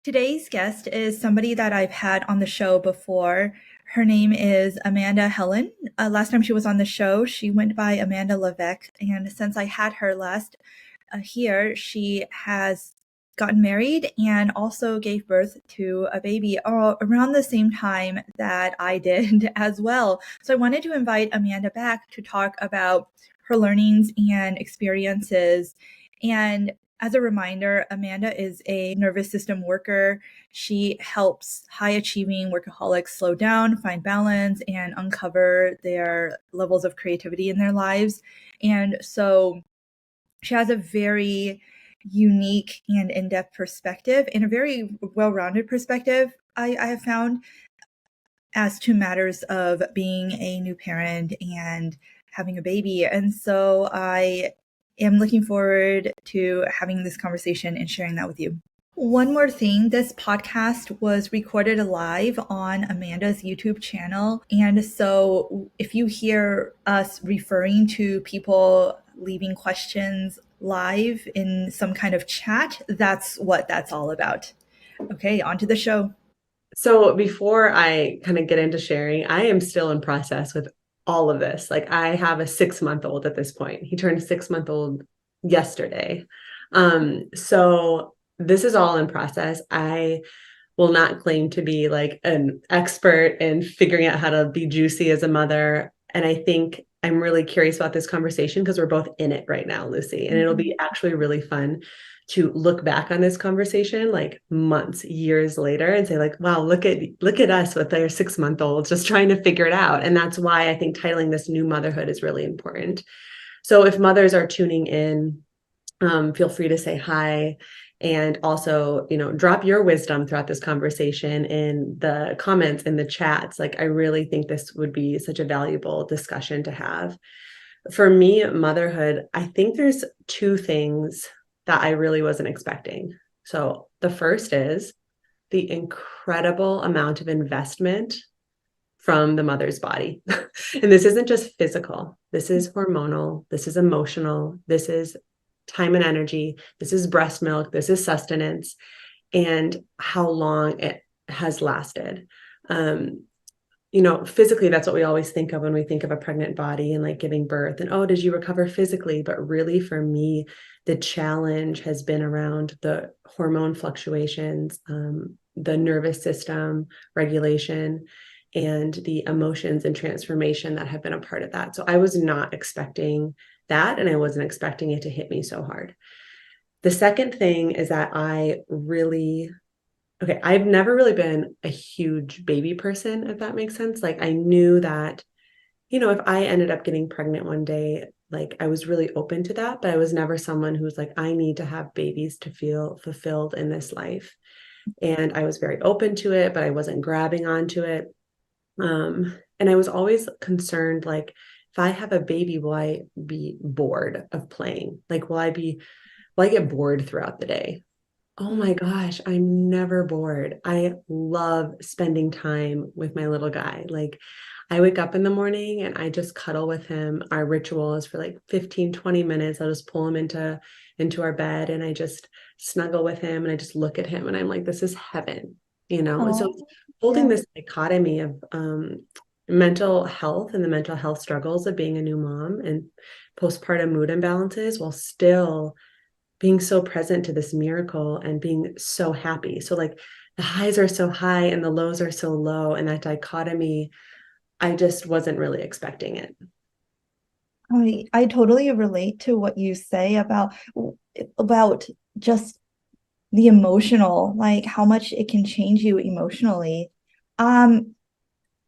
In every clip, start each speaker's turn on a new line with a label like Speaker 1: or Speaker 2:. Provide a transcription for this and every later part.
Speaker 1: Today's guest is somebody that I've had on the show before. Her name is Amanda Helen. Last time she was on the show, she went by Amanda Levesque. And since I had her last here, she has gotten married and also gave birth to a baby around the same time that I did as well. So I wanted to invite Amanda back to talk about her learnings and experiences. And as a reminder, Amanda is a nervous system worker. She helps high achieving workaholics slow down, find balance, and uncover their levels of creativity in their lives. And so she has a very unique and in-depth perspective and a very well-rounded perspective, I have found, as to matters of being a new parent and having a baby. And so I am looking forward to having this conversation and sharing that with you. One more thing, this podcast was recorded live on Amanda's YouTube channel. And so if you hear us referring to people leaving questions live in some kind of chat, that's what that's all about. Okay, on to the show.
Speaker 2: So before I kind of get into sharing, I am still in process with all of this. Like I have a 6-month-old at this point. He turned 6-month-old yesterday. So this is all in process. I will not claim to be like an expert in figuring out how to be juicy as a mother. And I think I'm really curious about this conversation because we're both in it right now, Lucy, and it'll be actually really fun to look back on this conversation like months, years later and say like, wow, look at us with our 6-month-olds just trying to figure it out. And that's why I think titling this New Motherhood is really important. So if mothers are tuning in, feel free to say hi. And also, drop your wisdom throughout this conversation in the comments, in the chats. Like, I really think this would be such a valuable discussion to have. For me, motherhood, I think there's two things that I really wasn't expecting. So the first is the incredible amount of investment from the mother's body. And this isn't just physical. This is hormonal. This is emotional. This is time and energy. This is breast milk. This is sustenance, and how long it has lasted. Physically, that's what we always think of when we think of a pregnant body and like giving birth and, oh, did you recover physically? But really for me, the challenge has been around the hormone fluctuations, the nervous system regulation, and the emotions and transformation that have been a part of that. So I was not expecting that, and I wasn't expecting it to hit me so hard. The second thing is that I've never really been a huge baby person, if that makes sense. Like I knew that, if I ended up getting pregnant one day, like I was really open to that, but I was never someone who's like, I need to have babies to feel fulfilled in this life. And I was very open to it, but I wasn't grabbing onto it. And I was always concerned, like, if I have a baby, will I be bored of playing? Like, will I get bored throughout the day? Oh my gosh, I'm never bored. I love spending time with my little guy. Like I wake up in the morning and I just cuddle with him. Our ritual is for like 15, 20 minutes. I'll just pull him into our bed and I just snuggle with him and I just look at him and I'm like, this is heaven, And so holding this dichotomy of mental health and the mental health struggles of being a new mom and postpartum mood imbalances while still being so present to this miracle and being so happy. So like the highs are so high and the lows are so low. And that dichotomy, I just wasn't really expecting it.
Speaker 1: I totally relate to what you say about just the emotional, like how much it can change you emotionally.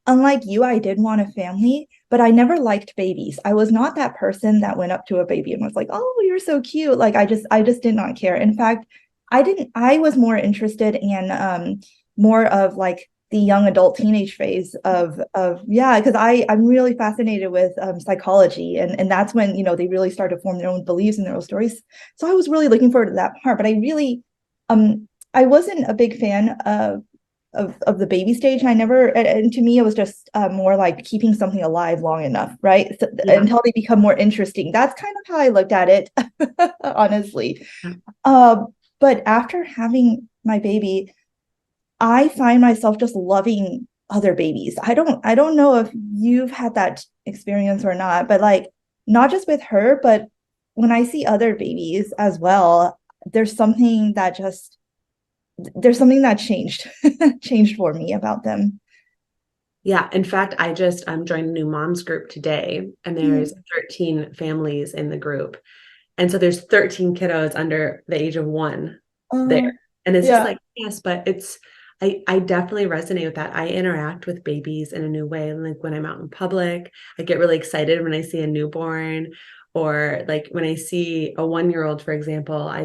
Speaker 1: Unlike you, I did want a family, but I never liked babies. I was not that person that went up to a baby and was like, "Oh, you're so cute." Like I just did not care. In fact, I was more interested in more of like the young adult teenage phase of yeah, because I'm really fascinated with psychology, and that's when they really start to form their own beliefs and their own stories. So I was really looking forward to that part, but I wasn't a big fan of the baby stage. And to me, it was just more like keeping something alive long enough, right? Until they become more interesting. That's kind of how I looked at it, honestly. But after having my baby, I find myself just loving other babies. I don't know if you've had that experience or not, but like not just with her, but when I see other babies as well, there's something that just there's something that changed changed for me about them.
Speaker 2: Yeah. In fact, I'm joined a new moms group today, and there's 13 families in the group. And so there's 13 kiddos under the age of 1 there.
Speaker 1: Uh,
Speaker 2: And it's just
Speaker 1: yeah.
Speaker 2: like, yes, but I definitely resonate with that. I interact with babies in a new way. Like when I'm out in public, I get really excited when I see a newborn, or like when I see a 1-year-old, for example, I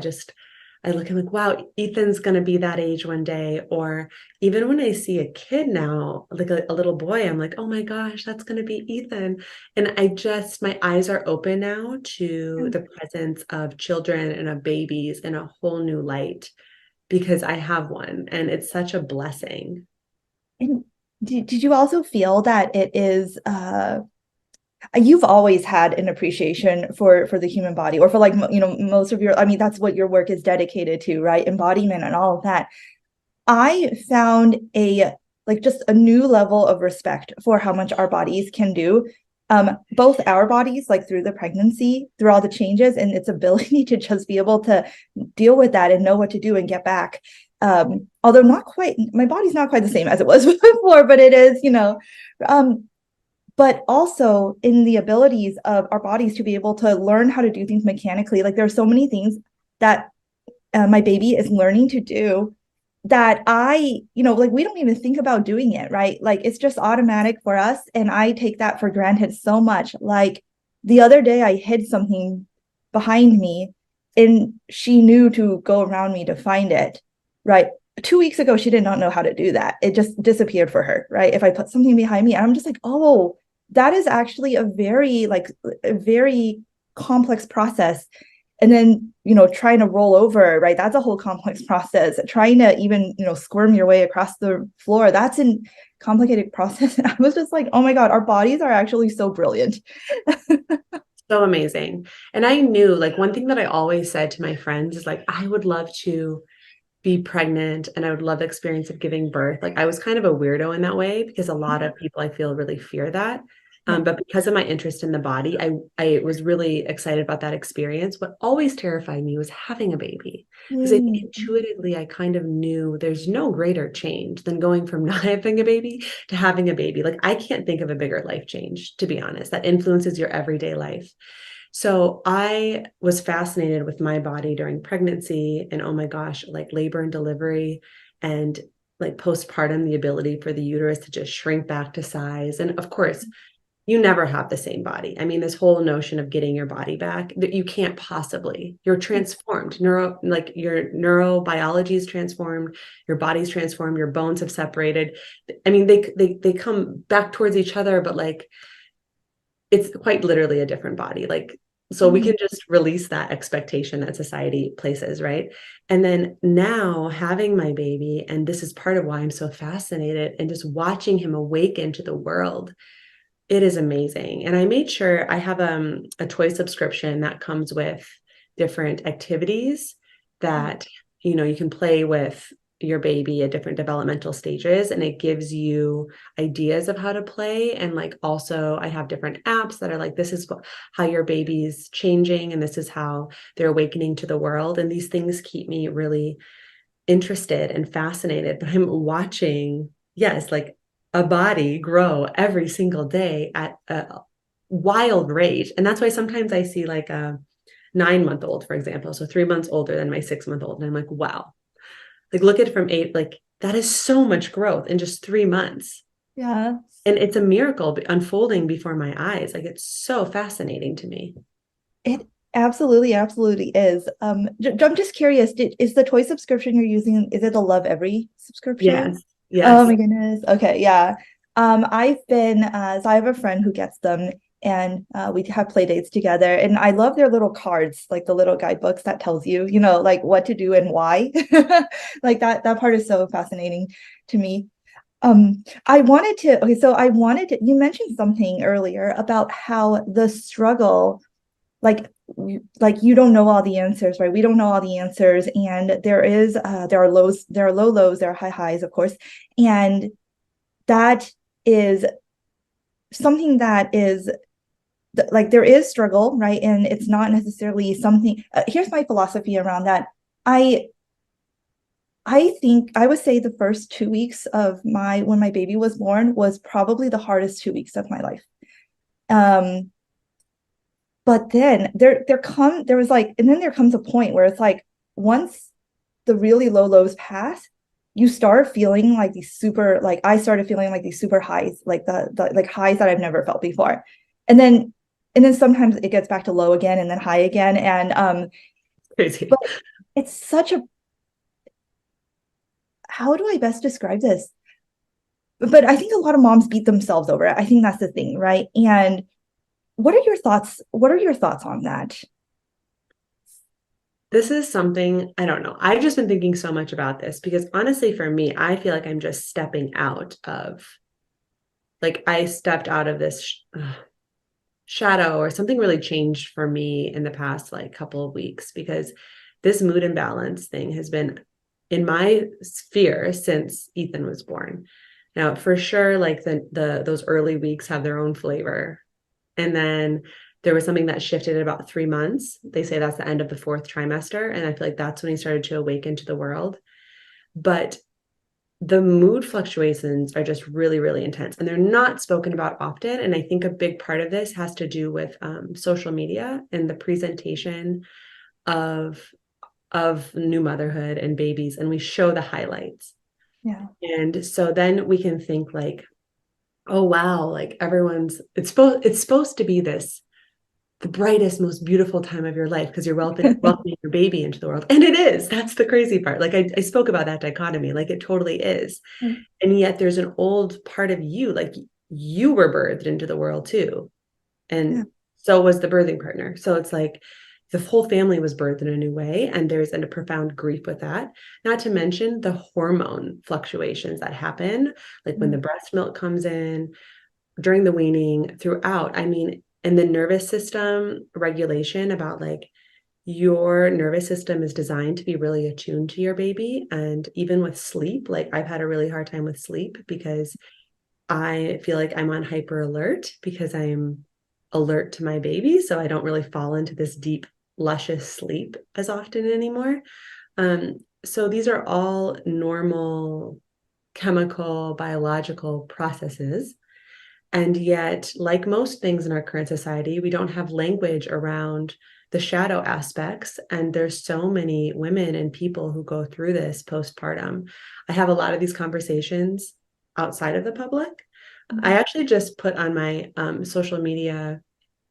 Speaker 2: look and like, wow, Ethan's going to be that age one day. Or even when I see a kid now, like a little boy, I'm like, oh my gosh, that's going to be Ethan. And my eyes are open now to the presence of children and of babies in a whole new light, because I have one, and it's such a blessing.
Speaker 1: And did you also feel that it is you've always had an appreciation for the human body, or for like most of your, I mean, that's what your work is dedicated to, right? Embodiment and all of that. I found a like just a new level of respect for how much our bodies can do. Both our bodies, like through the pregnancy, through all the changes and its ability to just be able to deal with that and know what to do and get back. Although not quite, my body's not quite the same as it was before, but it is, but also in the abilities of our bodies to be able to learn how to do things mechanically. Like there are so many things that my baby is learning to do that like we don't even think about doing it, right? Like it's just automatic for us. And I take that for granted so much. Like the other day, I hid something behind me and she knew to go around me to find it, right? 2 weeks ago, she did not know how to do that. It just disappeared for her, right? If I put something behind me, I'm just like, oh, that is actually a very complex process. And then trying to roll over, right, that's a whole complex process. Trying to even squirm your way across the floor, that's a complicated process. And I was just like, oh my god, our bodies are actually so brilliant.
Speaker 2: So amazing. And I knew, like, one thing that I always said to my friends is like, I would love to be pregnant and I would love the experience of giving birth. Like I was kind of a weirdo in that way, because a lot of people I feel really fear that.
Speaker 1: Yeah.
Speaker 2: But because of my interest in the body, I was really excited about that experience. What always terrified me was having a baby, because I think intuitively I kind of knew there's no greater change than going from not having a baby to having a baby. Like I can't think of a bigger life change, to be honest, that influences your everyday life. So I was fascinated with my body during pregnancy, and oh my gosh, like labor and delivery, and like postpartum, the ability for the uterus to just shrink back to size. And of course, you never have the same body. I mean, this whole notion of getting your body back, that you can't possibly, you're transformed. Like your neurobiology is transformed, your body's transformed, your bones have separated. I mean, they come back towards each other, but like it's quite literally a different body. Like, so we can just release that expectation that society places, right? And then now having my baby, and this is part of why I'm so fascinated, and just watching him awaken to the world, it is amazing. And I made sure I have a toy subscription that comes with different activities that you can play with your baby at different developmental stages, and it gives you ideas of how to play. And like also I have different apps that are like, this is how your baby's changing and this is how they're awakening to the world. And these things keep me really interested and fascinated. But I'm watching, yes, like a body grow every single day at a wild rate. And that's why sometimes I see like a 9-month-old, for example, so 3 months older than my 6-month-old, and I'm like, wow, like look at it from 8, like that is so much growth in just 3 months.
Speaker 1: Yeah.
Speaker 2: And it's a miracle unfolding before my eyes. Like it's so fascinating to me.
Speaker 1: It absolutely is. I'm just curious, is the toy subscription you're using, is it the Love Every subscription?
Speaker 2: Yes.
Speaker 1: Oh
Speaker 2: Yes.
Speaker 1: my goodness. Okay, yeah. I've been so I have a friend who gets them, and we have play dates together, and I love their little cards, like the little guidebooks that tells you, like what to do and why. Like that part is so fascinating to me. You mentioned something earlier about how the struggle, like like, you don't know all the answers, right? We don't know all the answers, and there are lows, there are low lows, there are high highs, of course, and that is something that is like, there is struggle, right? And it's not necessarily something. Here's my philosophy around that. I think I would say the first 2 weeks of when my baby was born was probably the hardest 2 weeks of my life. But then there comes a point where it's like, once the really low lows pass, you start feeling like these super, like, I started feeling like these super highs, like the like highs that I've never felt before. And then sometimes it gets back to low again and then high again. And
Speaker 2: Crazy.
Speaker 1: but it's such a, how do I best describe this? But I think a lot of moms beat themselves over it. I think that's the thing, right? And what are your thoughts? What are your thoughts on that?
Speaker 2: This is something, I don't know. I've just been thinking so much about this because honestly, for me, I feel like I'm just stepping out of, like, I stepped out of this shadow, or something really changed for me in the past like couple of weeks, because this mood imbalance thing has been in my sphere since Ethan was born. Now, for sure, like those early weeks have their own flavor. And then there was something that shifted at about 3 months. They say that's the end of the fourth trimester. And I feel like that's when he started to awaken to the world. But the mood fluctuations are just really, really intense, and they're not spoken about often. And I think a big part of this has to do with social media and the presentation of new motherhood and babies, and we show the highlights.
Speaker 1: Yeah.
Speaker 2: And so then we can think like, oh wow, like it's supposed to be this, the brightest, most beautiful time of your life because you're welcoming your baby into the world. And it is. That's the crazy part. Like I spoke about that dichotomy, like it totally is.
Speaker 1: Mm.
Speaker 2: And yet there's an old part of you, like you were birthed into the world too. And
Speaker 1: Yeah.
Speaker 2: so was the birthing partner. So it's like the whole family was birthed in a new way. And there's a profound grief with that. Not to mention the hormone fluctuations that happen, like when the breast milk comes in, during the weaning, throughout. I mean, and the nervous system regulation, about like, your nervous system is designed to be really attuned to your baby. And even with sleep, like I've had a really hard time with sleep because I feel like I'm on hyper alert because I'm alert to my baby. So I don't really fall into this deep, luscious sleep as often anymore. So these are all normal chemical, biological processes. And yet, like most things in our current society, we don't have language around the shadow aspects. And there's so many women and people who go through this postpartum. I have a lot of these conversations outside of the public. I actually just put on my social media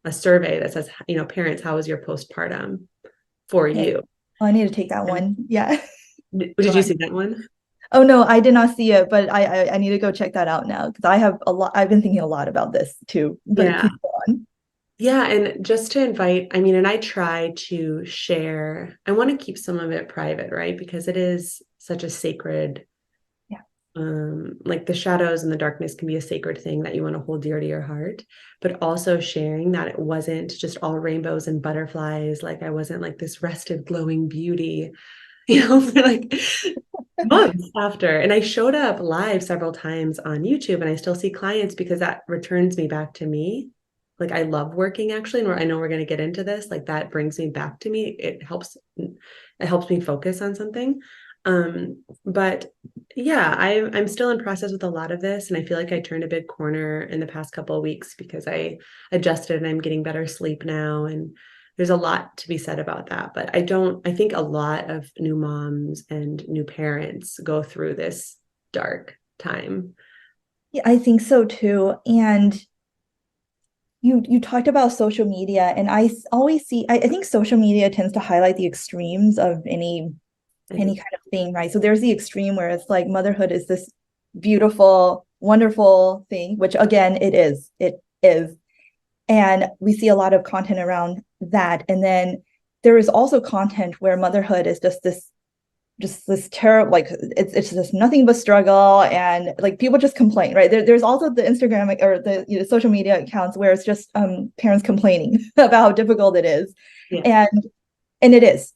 Speaker 2: a survey that says, parents, how was your postpartum for
Speaker 1: Okay.
Speaker 2: you?
Speaker 1: Oh, I need to take that one. Yeah.
Speaker 2: Did you see that one?
Speaker 1: Oh no, I did not see it, but I need to go check that out now, because I have a lot. I've been thinking a lot about this too. But
Speaker 2: Yeah.
Speaker 1: please go on.
Speaker 2: Yeah, and just to invite, I mean, and I try to share, I want to keep some of it private, right? Because it is such a sacred,
Speaker 1: Yeah.
Speaker 2: like the shadows and the darkness can be a sacred thing that you want to hold dear to your heart, but also sharing that it wasn't just all rainbows and butterflies. Like I wasn't like this rested, glowing beauty, for like months after. And I showed up live several times on YouTube, and I still see clients because that returns me back to me. Like I love working actually, and I know we're going to get into this. Like that brings me back to me. It helps me focus on something. But yeah, I'm still in process with a lot of this, and I feel like I turned a big corner in the past couple of weeks because I adjusted and I'm getting better sleep now, and there's a lot to be said about that. But I think a lot of new moms and new parents go through this dark time.
Speaker 1: Yeah, I think so too. And you talked about social media, and always see, I think social media tends to highlight the extremes of any kind of thing, right? So there's the extreme where it's like motherhood is this beautiful, wonderful thing, which again, it is. It is. And we see a lot of content around that. And then there is also content where motherhood is just this just this terrible, like it's just nothing but struggle, and like people just complain, right? There's also the Instagram or the social media accounts where it's just parents complaining about how difficult it is,
Speaker 2: Yeah.
Speaker 1: and it is,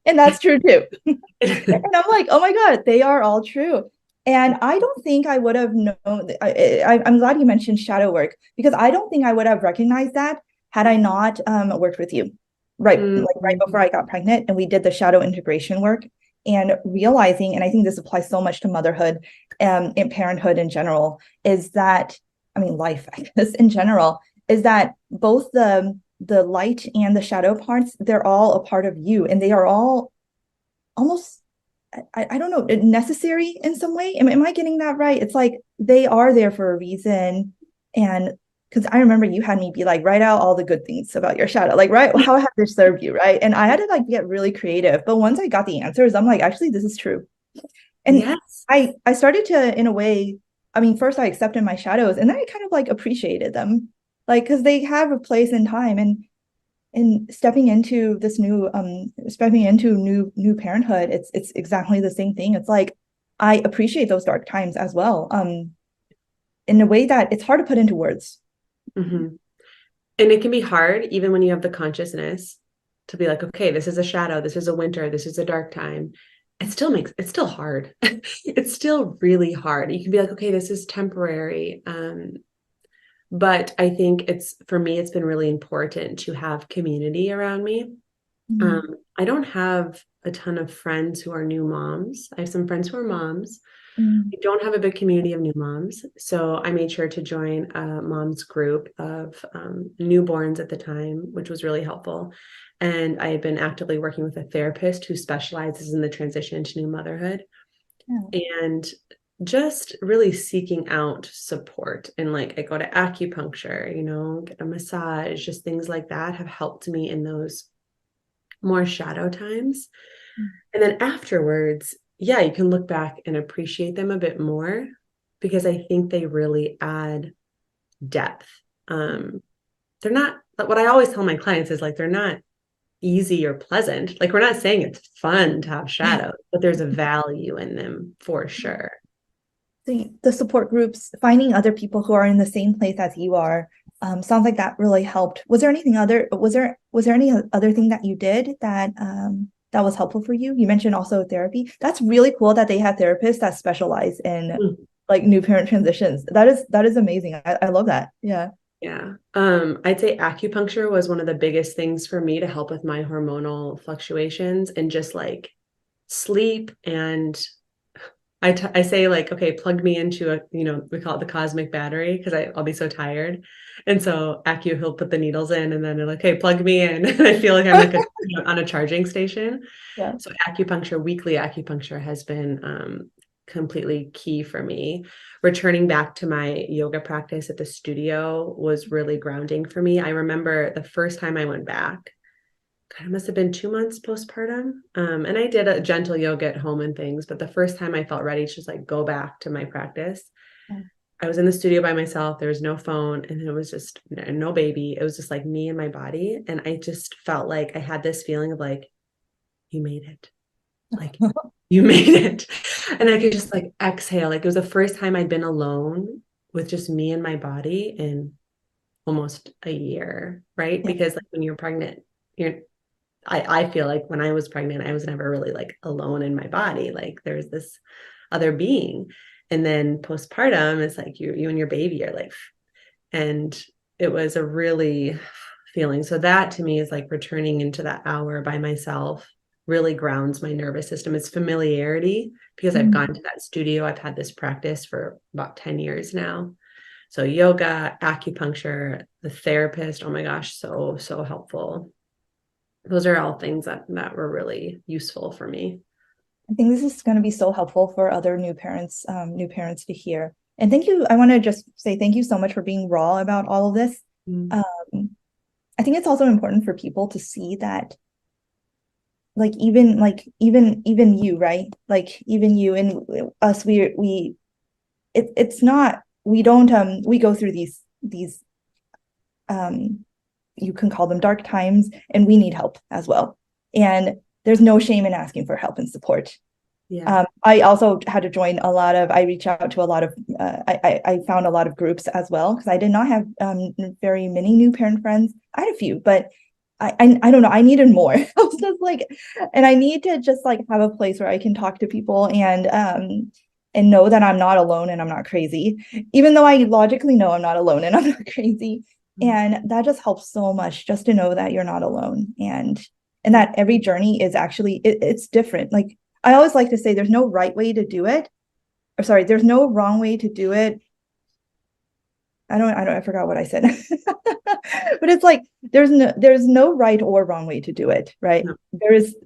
Speaker 1: and that's true too. And I'm like, oh my God, they are all true. And I don't think I would have known. I'm glad you mentioned shadow work, because I don't think I would have recognized that had I not worked with you, right? Like right before I got pregnant, and we did the shadow integration work, and realizing, and I think this applies so much to motherhood and parenthood in general, is that, I mean, life, I guess, in general, is that both the light and the shadow parts, they're all a part of you, and they are all almost, I don't know, necessary in some way. Am I getting that right? It's like they are there for a reason. And because I remember you had me be like, write out all the good things about your shadow, like, right, how has this served you, right? And I had to like get really creative. But once I got the answers, I'm like, actually, this is true. And
Speaker 2: Yes.
Speaker 1: I started to, in a way, I mean, first I accepted my shadows, and then I kind of like appreciated them, like, because they have a place in time. And stepping into this new parenthood, it's exactly the same thing. It's like I appreciate those dark times as well, in a way that it's hard to put into words.
Speaker 2: Mm-hmm. And it can be hard, even when you have the consciousness, to be like, okay, this is a shadow, this is a winter, this is a dark time. It's still hard. It's still really hard. You can be like, okay, this is temporary. But I think for me, it's been really important to have community around me.
Speaker 1: Mm-hmm.
Speaker 2: I don't have a ton of friends who are new moms. I have some friends who are moms.
Speaker 1: Mm-hmm.
Speaker 2: I don't have a big community of new moms. So I made sure to join a mom's group of newborns at the time, which was really helpful. And I had been actively working with a therapist who specializes in the transition to new motherhood.
Speaker 1: Yeah.
Speaker 2: And just really seeking out support. And like I go to acupuncture, get a massage, just things like that have helped me in those more shadow times. And then afterwards, yeah, you can look back and appreciate them a bit more, because I think they really add depth. They're not, what I always tell my clients is like, they're not easy or pleasant. Like, we're not saying it's fun to have shadows, but there's a value in them for sure.
Speaker 1: The support groups, finding other people who are in the same place as you are, sounds like that really helped. Was there any other thing that you did that was helpful for you? You mentioned also therapy. That's really cool that they have therapists that specialize in
Speaker 2: Mm.
Speaker 1: like new parent transitions. That is amazing. I love that. Yeah.
Speaker 2: Yeah. I'd say acupuncture was one of the biggest things for me to help with my hormonal fluctuations and just like sleep. And I say like, okay, plug me into we call it the cosmic battery, because I'll be so tired. And so he'll put the needles in, and then they're like, okay, plug me in. And I feel like I'm like on a charging station.
Speaker 1: Yeah.
Speaker 2: So weekly acupuncture has been completely key for me. Returning back to my yoga practice at the studio was really grounding for me. I remember the first time I went back, God, it must have been 2 months postpartum. And I did a gentle yoga at home and things, but the first time I felt ready to just like go back to my practice,
Speaker 1: Yeah.
Speaker 2: I was in the studio by myself. There was no phone, and it was just no baby. It was just like me and my body. And I just felt like I had this feeling of like, you made it. Like, you made it. And I could just like exhale. Like, it was the first time I'd been alone with just me and my body in almost a year, right?
Speaker 1: Yeah.
Speaker 2: Because like when you're pregnant, I feel like when I was pregnant, I was never really like alone in my body. Like, there's this other being. And then postpartum, it's like you and your baby are like, and it was a really feeling. So that to me is like returning into that hour by myself really grounds my nervous system. It's familiarity, because I've gone to that studio. I've had this practice for about 10 years now. So yoga, acupuncture, the therapist, oh my gosh, so, so helpful. Those are all things that were really useful for me.
Speaker 1: I think this is going to be so helpful for other new parents to hear. And thank you. I want to just say thank you so much for being raw about all of this.
Speaker 2: Mm.
Speaker 1: Um, I think it's also important for people to see that, like, even you, right? Like, even you and us, it's not, we don't, we go through these, um, you can call them dark times, and we need help as well. And there's no shame in asking for help and support.
Speaker 2: Yeah.
Speaker 1: I also had to join I reached out to a lot of, I found a lot of groups as well, because I did not have very many new parent friends. I had a few, but I don't know, I needed more. I was just like, and I need to just like have a place where I can talk to people and know that I'm not alone and I'm not crazy, even though I logically know I'm not alone and I'm not crazy. And that just helps so much, just to know that you're not alone, and that every journey is actually, it's different. Like, I always like to say there's no right way to do it. Or sorry, there's no wrong way to do it. I forgot what I said. But it's like there's no right or wrong way to do it, right?
Speaker 2: No.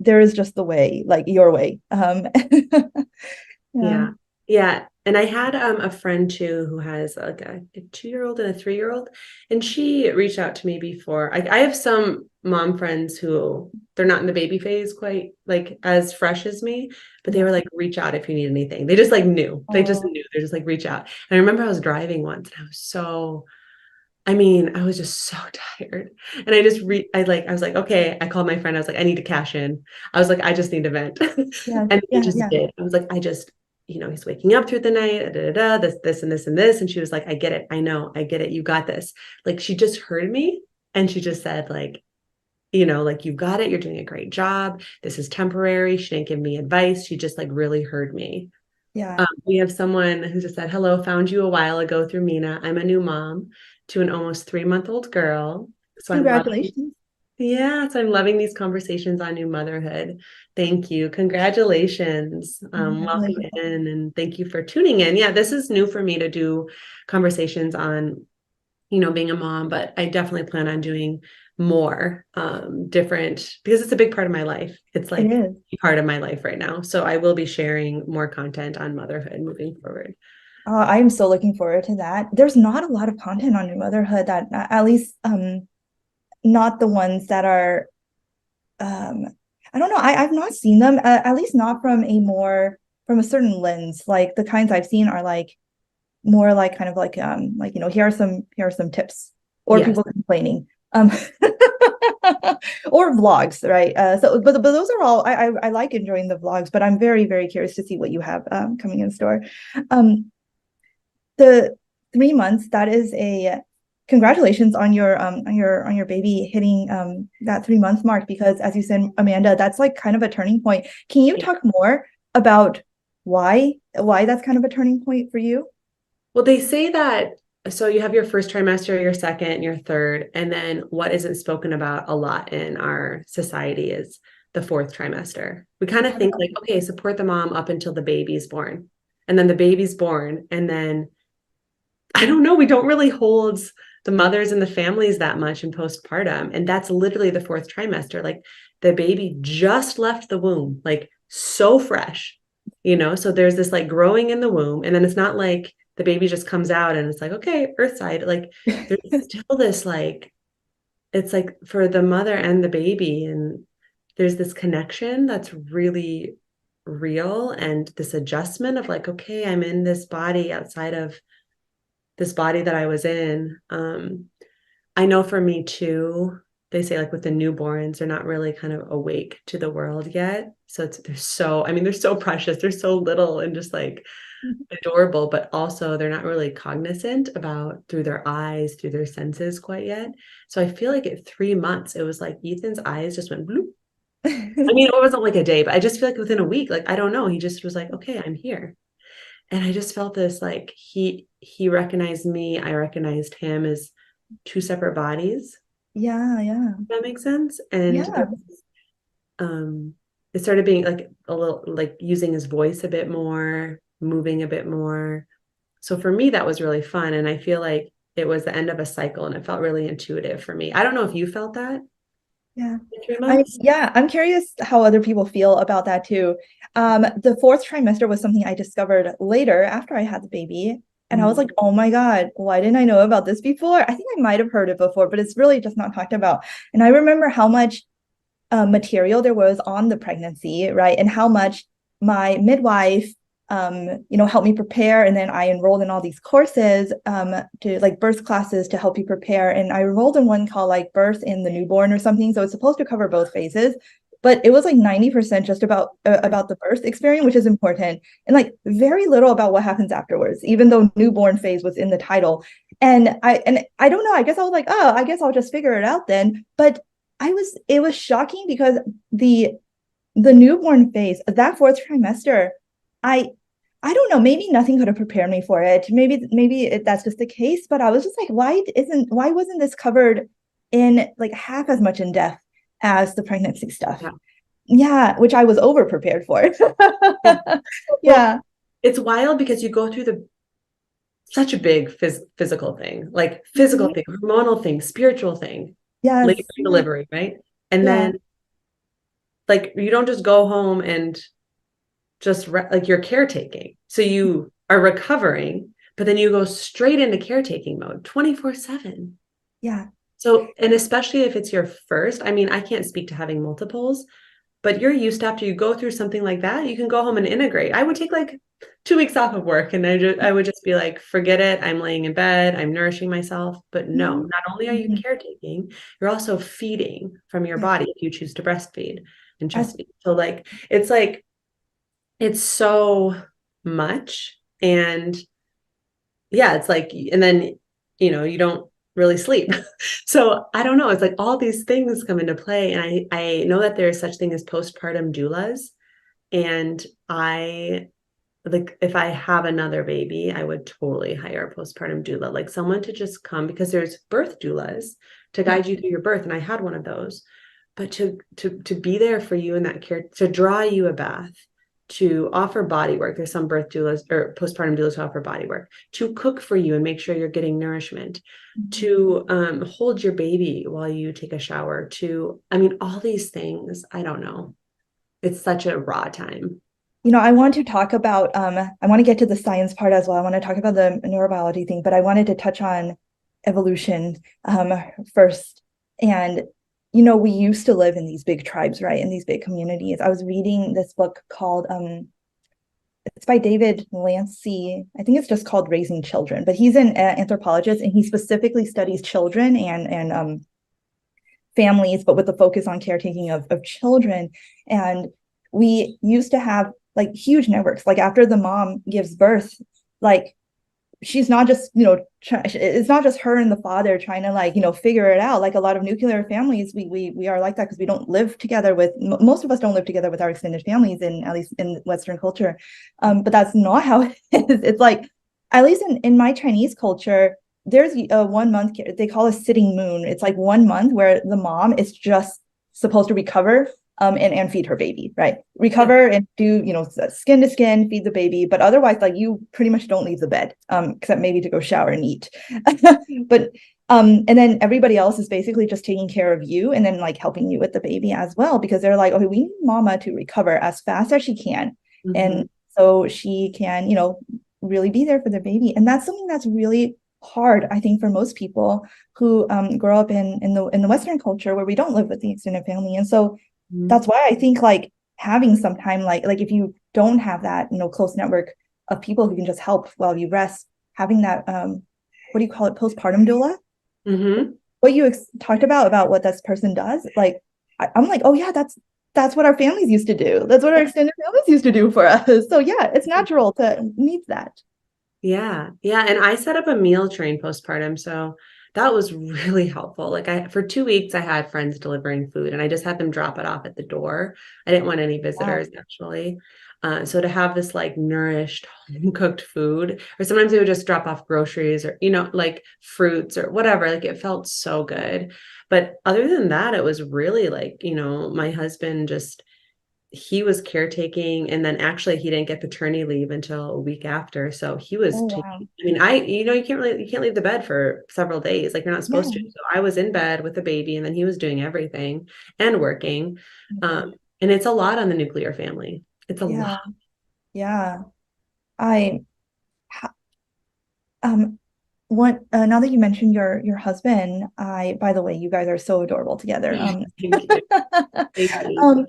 Speaker 1: There is just the way, like your way.
Speaker 2: Yeah. Yeah. And I had a friend too who has like a 2-year-old and a 3-year-old, and she reached out to me before. I have some mom friends who they're not in the baby phase quite like as fresh as me, but they were like, reach out if you need anything. They just like knew. They just knew. They're just like, reach out. And I remember I was driving once and I was just so tired. And I was like, okay, I called my friend. I was like, I need to cash in. I was like, I just need to vent.
Speaker 1: Yeah,
Speaker 2: And
Speaker 1: yeah,
Speaker 2: he just
Speaker 1: yeah.
Speaker 2: did. I was like, he's waking up through the night, this and this and this. And she was like, I get it. I know, I get it. You got this. Like, she just heard me and she just said, like, like, you got it. You're doing a great job. This is temporary. She didn't give me advice. She just like really heard me.
Speaker 1: Yeah.
Speaker 2: We have someone who just said, hello, found you a while ago through Mina. I'm a new mom to an almost 3-month-old girl. So
Speaker 1: Congratulations.
Speaker 2: I'm loving these conversations on new motherhood. Thank you. Congratulations. Welcome
Speaker 1: Congratulations.
Speaker 2: in and thank you for tuning in. Yeah, this is new for me to do conversations on, being a mom, but I definitely plan on doing more different, because it's a big part of my life. It's like
Speaker 1: It is.
Speaker 2: a part of my life right now. So I will be sharing more content on motherhood moving forward.
Speaker 1: I am so looking forward to that. There's not a lot of content on new motherhood, that at least not the ones that are um I don't know, I've not seen them, at least not from a certain lens. Like, the kinds I've seen are like more like kind of like, here are some tips, or
Speaker 2: Yes.
Speaker 1: people complaining, or vlogs, right? But those are all, I like enjoying the vlogs, but I'm very, very curious to see what you have coming in store. The 3 months, that is a congratulations on your baby hitting that 3 month mark, because as you said, Amanda, that's like kind of a turning point. Can you talk more about why that's kind of a turning point for you?
Speaker 2: Well, they say that, so you have your first trimester, your second, your third, and then what isn't spoken about a lot in our society is the fourth trimester. We kind of think like, okay, support the mom up until the baby's born. And then the baby's born, and then I don't know, we don't really hold the mothers and the families that much in postpartum. And that's literally the fourth trimester. Like, the baby just left the womb, like so fresh, So there's this like growing in the womb. And then it's not like the baby just comes out and it's like, okay, earthside. Like, there's still this like, it's like for the mother and the baby. And there's this connection that's really real. And this adjustment of like, okay, I'm in this body outside of this body that I was in. I know for me too, they say like with the newborns, they're not really kind of awake to the world yet. So they're so precious. They're so little and just like adorable, but also they're not really cognizant about through their eyes, through their senses quite yet. So I feel like at 3 months, it was like Ethan's eyes just went bloop. I mean, it wasn't like a day, but I just feel like within a week, like, I don't know, he just was like, okay, I'm here. And I just felt this, like, he recognized me, I recognized him as two separate bodies.
Speaker 1: Yeah, yeah.
Speaker 2: If that makes sense. And
Speaker 1: Yeah.
Speaker 2: it started being like a little like using his voice a bit more, moving a bit more. So for me, that was really fun. And I feel like it was the end of a cycle and it felt really intuitive for me. I don't know if you felt that
Speaker 1: Yeah.
Speaker 2: in 3 months.
Speaker 1: I'm curious how other people feel about that too. The fourth trimester was something I discovered later after I had the baby. And I was like, oh my God, why didn't I know about this before? I think I might have heard it before, but it's really just not talked about. And I remember how much material there was on the pregnancy, right? And how much my midwife helped me prepare. And then I enrolled in all these courses, to like birth classes to help you prepare. And I enrolled in one called like birth in the newborn or something. So it's supposed to cover both phases. but it was like 90% just about the birth experience, which is important, and like very little about what happens afterwards, even though newborn phase was in the title. And I don't know, I guess I was like, oh, I guess I'll just figure it out then. But it was shocking because the newborn phase, that fourth trimester, I I don't know, maybe nothing could have prepared me for it. That's just the case, but I was just like, why wasn't this covered in like half as much in depth as the pregnancy stuff?
Speaker 2: Yeah.
Speaker 1: Yeah, which I was over prepared for.
Speaker 2: Yeah.
Speaker 1: Yeah.
Speaker 2: Well, it's wild because you go through such a big physical thing, like physical
Speaker 1: Mhm.
Speaker 2: thing, hormonal thing, spiritual thing, labor
Speaker 1: Yes.
Speaker 2: and delivery, right? And
Speaker 1: Yeah.
Speaker 2: then like you don't just go home and just like you're caretaking. So you are recovering, but then you go straight into caretaking mode 24/7.
Speaker 1: Yeah.
Speaker 2: So, and especially if it's your first, I mean, I can't speak to having multiples, but you're used to, after you go through something like that, you can go home and integrate. I would take like 2 weeks off of work and I would just be like, forget it. I'm laying in bed, I'm nourishing myself. But no,
Speaker 1: Mhm.
Speaker 2: not only are you
Speaker 1: Mhm.
Speaker 2: caretaking, you're also feeding from your
Speaker 1: Yeah.
Speaker 2: body if you choose to breastfeed and
Speaker 1: As
Speaker 2: chest feed. So like it's so much. And yeah, it's like, and then, you don't really sleep. So I don't know. It's like all these things come into play. And I know that there's such thing as postpartum doulas. And I like, if I have another baby, I would totally hire a postpartum doula, like someone to just come, because there's birth doulas to
Speaker 1: yeah.
Speaker 2: guide you through your birth. And I had one of those, but to be there for you in that care, to draw you a bath, to offer body work. There's some birth doulas or postpartum doulas who offer body work, to cook for you and make sure you're getting nourishment,
Speaker 1: Mhm.
Speaker 2: to hold your baby while you take a shower, I mean, all these things. I don't know. It's such a raw time.
Speaker 1: I want to talk about, I want to get to the science part as well. I want to talk about the neurobiology thing, but I wanted to touch on evolution first. And, we used to live in these big tribes, right? In these big communities. I was reading this book called, it's by David Lancey. I think it's just called Raising Children, but he's an anthropologist and he specifically studies children and families, but with the focus on caretaking of children. And we used to have like huge networks. Like after the mom gives birth, like she's not just, it's not just her and the father trying to like, figure it out. Like a lot of nuclear families, we are like that because we don't live together with, most of us don't live together with our extended families, in at least in Western culture. But that's not how it is. It's like, at least in my Chinese culture, there's a 1 month, they call a sitting moon. It's like 1 month where the mom is just supposed to recover and feed her baby, right?
Speaker 2: Yeah.
Speaker 1: Recover and do, skin to skin, feed the baby. But otherwise, like you pretty much don't leave the bed, except maybe to go shower and eat. But and then everybody else is basically just taking care of you and then like helping you with the baby as well, because they're like, okay, we need mama to recover as fast as she can.
Speaker 2: Mm-hmm.
Speaker 1: And so she can, really be there for the baby. And that's something that's really hard, I think, for most people who grow up in the Western culture where we don't live with the extended family. And so
Speaker 2: Mm-hmm.
Speaker 1: that's why I think like having some time, like if you don't have that, close network of people who can just help while you rest, having that, what do you call it, postpartum doula?
Speaker 2: Mm-hmm.
Speaker 1: What you talked about what this person does, like I'm like, oh yeah, that's what our families used to do. That's what our extended families used to do for us. So yeah, it's natural to need that.
Speaker 2: Yeah. Yeah. And I set up a meal train postpartum. So that was really helpful. Like for 2 weeks, I had friends delivering food and I just had them drop it off at the door. I didn't want any
Speaker 1: Wow.
Speaker 2: visitors actually. So to have this like nourished home cooked food, or sometimes they would just drop off groceries or, like fruits or whatever, like it felt so good. But other than that, it was really like, my husband just, he was caretaking, and then actually he didn't get paternity leave until a week after. So he was
Speaker 1: Oh wow.
Speaker 2: taking, I mean, you can't leave the bed for several days. Like you're not supposed to.
Speaker 1: Yeah.
Speaker 2: So I was in bed with the baby and then he was doing everything and working.
Speaker 1: Mhm.
Speaker 2: And it's a lot on the nuclear family. It's a lot.
Speaker 1: Yeah. Yeah. I um what now that you mentioned your husband, by the way, you guys are so adorable together.
Speaker 2: Thank you. Thank you.
Speaker 1: um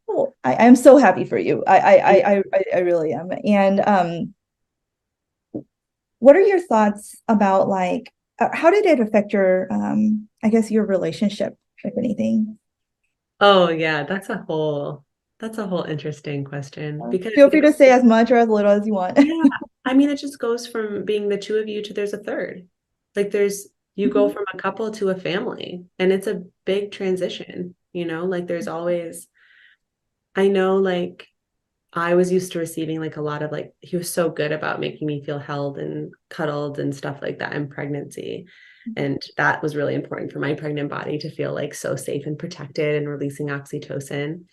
Speaker 1: oh, I am so happy for you. I really am. And what are your thoughts about like how did it affect your I guess your relationship, if anything?
Speaker 2: Oh yeah, that's a whole interesting question because
Speaker 1: Feel free to say as much or as little as you want.
Speaker 2: yeah, I mean, it just goes from being the two of you to there's a third. Like you go
Speaker 1: Mhm.
Speaker 2: from a couple to a family, and it's a big transition, like there's always, I know, like I was used to receiving like a lot of like, he was so good about making me feel held and cuddled and stuff like that in pregnancy. And that was really important for my pregnant body to feel like so safe and protected and releasing oxytocin.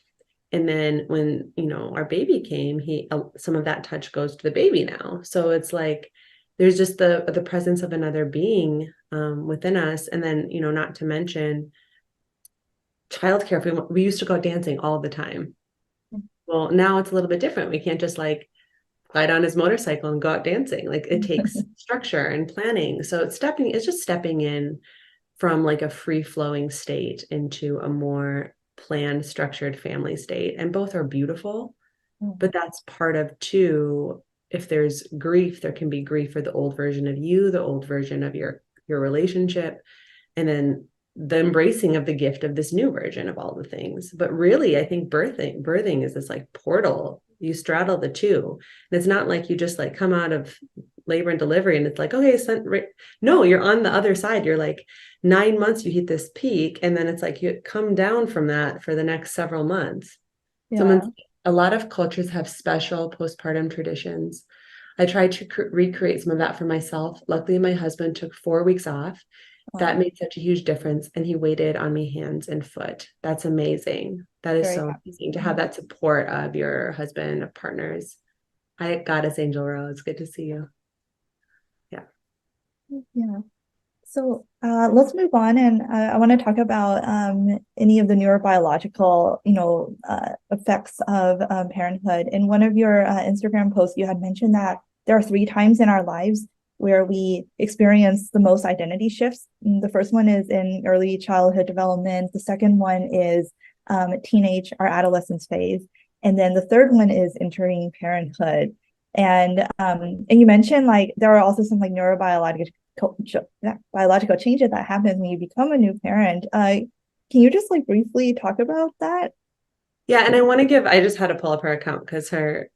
Speaker 2: And then when, our baby came, some of that touch goes to the baby now. So it's like there's just the presence of another being within us. And then, not to mention childcare. We used to go dancing all the time. Well, now it's a little bit different. We can't just like ride on his motorcycle and go out dancing. Like it takes structure and planning. So it's just stepping in from like a free flowing state into a more planned, structured family state. And both are beautiful, but that's part of too. If there's grief, there can be grief for the old version of you, the old version of your relationship, and then the embracing of the gift of this new version of all the things. But really, I think birthing is this like portal. You straddle the two. And it's not like you just like come out of labor and delivery and it's like, okay, no, you're on the other side. You're like 9 months, you hit this peak, and then it's like you come down from that for the next several months.
Speaker 1: Yeah.
Speaker 2: A lot of cultures have special postpartum traditions. I tried to recreate some of that for myself. Luckily, my husband took 4 weeks off. That
Speaker 1: Oh,
Speaker 2: made such a huge difference. And he waited on me hands and foot. That's amazing. That is
Speaker 1: very
Speaker 2: so
Speaker 1: happy.
Speaker 2: amazing to have that support of your husband, of partners. Goddess Angel Rose, good to see you. Yeah.
Speaker 1: Yeah. So let's move on, and I want to talk about any of the neurobiological, effects of parenthood. In one of your Instagram posts, you had mentioned that there are 3 times in our lives where we experience the most identity shifts. The first one is in early childhood development. The second one is teenage or adolescence phase, and then the third one is entering parenthood. And you mentioned like there are also some like neurobiological biological changes that happen when you become a new parent. Can you just like briefly talk about that?
Speaker 2: Yeah, and I just had to pull up her account because her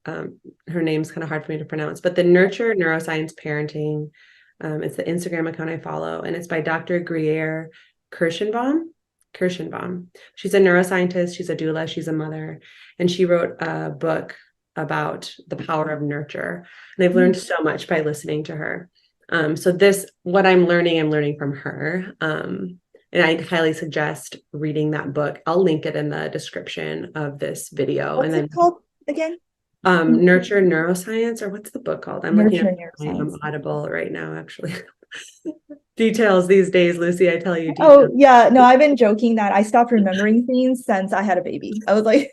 Speaker 2: name's kind of hard for me to pronounce, but the Nurture Neuroscience Parenting, it's the Instagram account I follow, and it's by Dr. Gruyere Kirschenbaum. Kirschenbaum. She's a neuroscientist, she's a doula, she's a mother, and she wrote a book about the power of nurture. And I've learned so much by listening to her. So what I'm learning from her. And I highly suggest reading that book. I'll link it in the description of this video.
Speaker 1: What's
Speaker 2: And
Speaker 1: it
Speaker 2: then
Speaker 1: called again?
Speaker 2: Nurture Neuroscience, or what's the book called? I'm looking at
Speaker 1: Nurture
Speaker 2: my
Speaker 1: neuroscience.
Speaker 2: Audible right now, actually. Details these days, Lucy, I tell you
Speaker 1: Oh
Speaker 2: details.
Speaker 1: yeah, no, I've been joking that I stopped remembering things since I had a baby. I was like,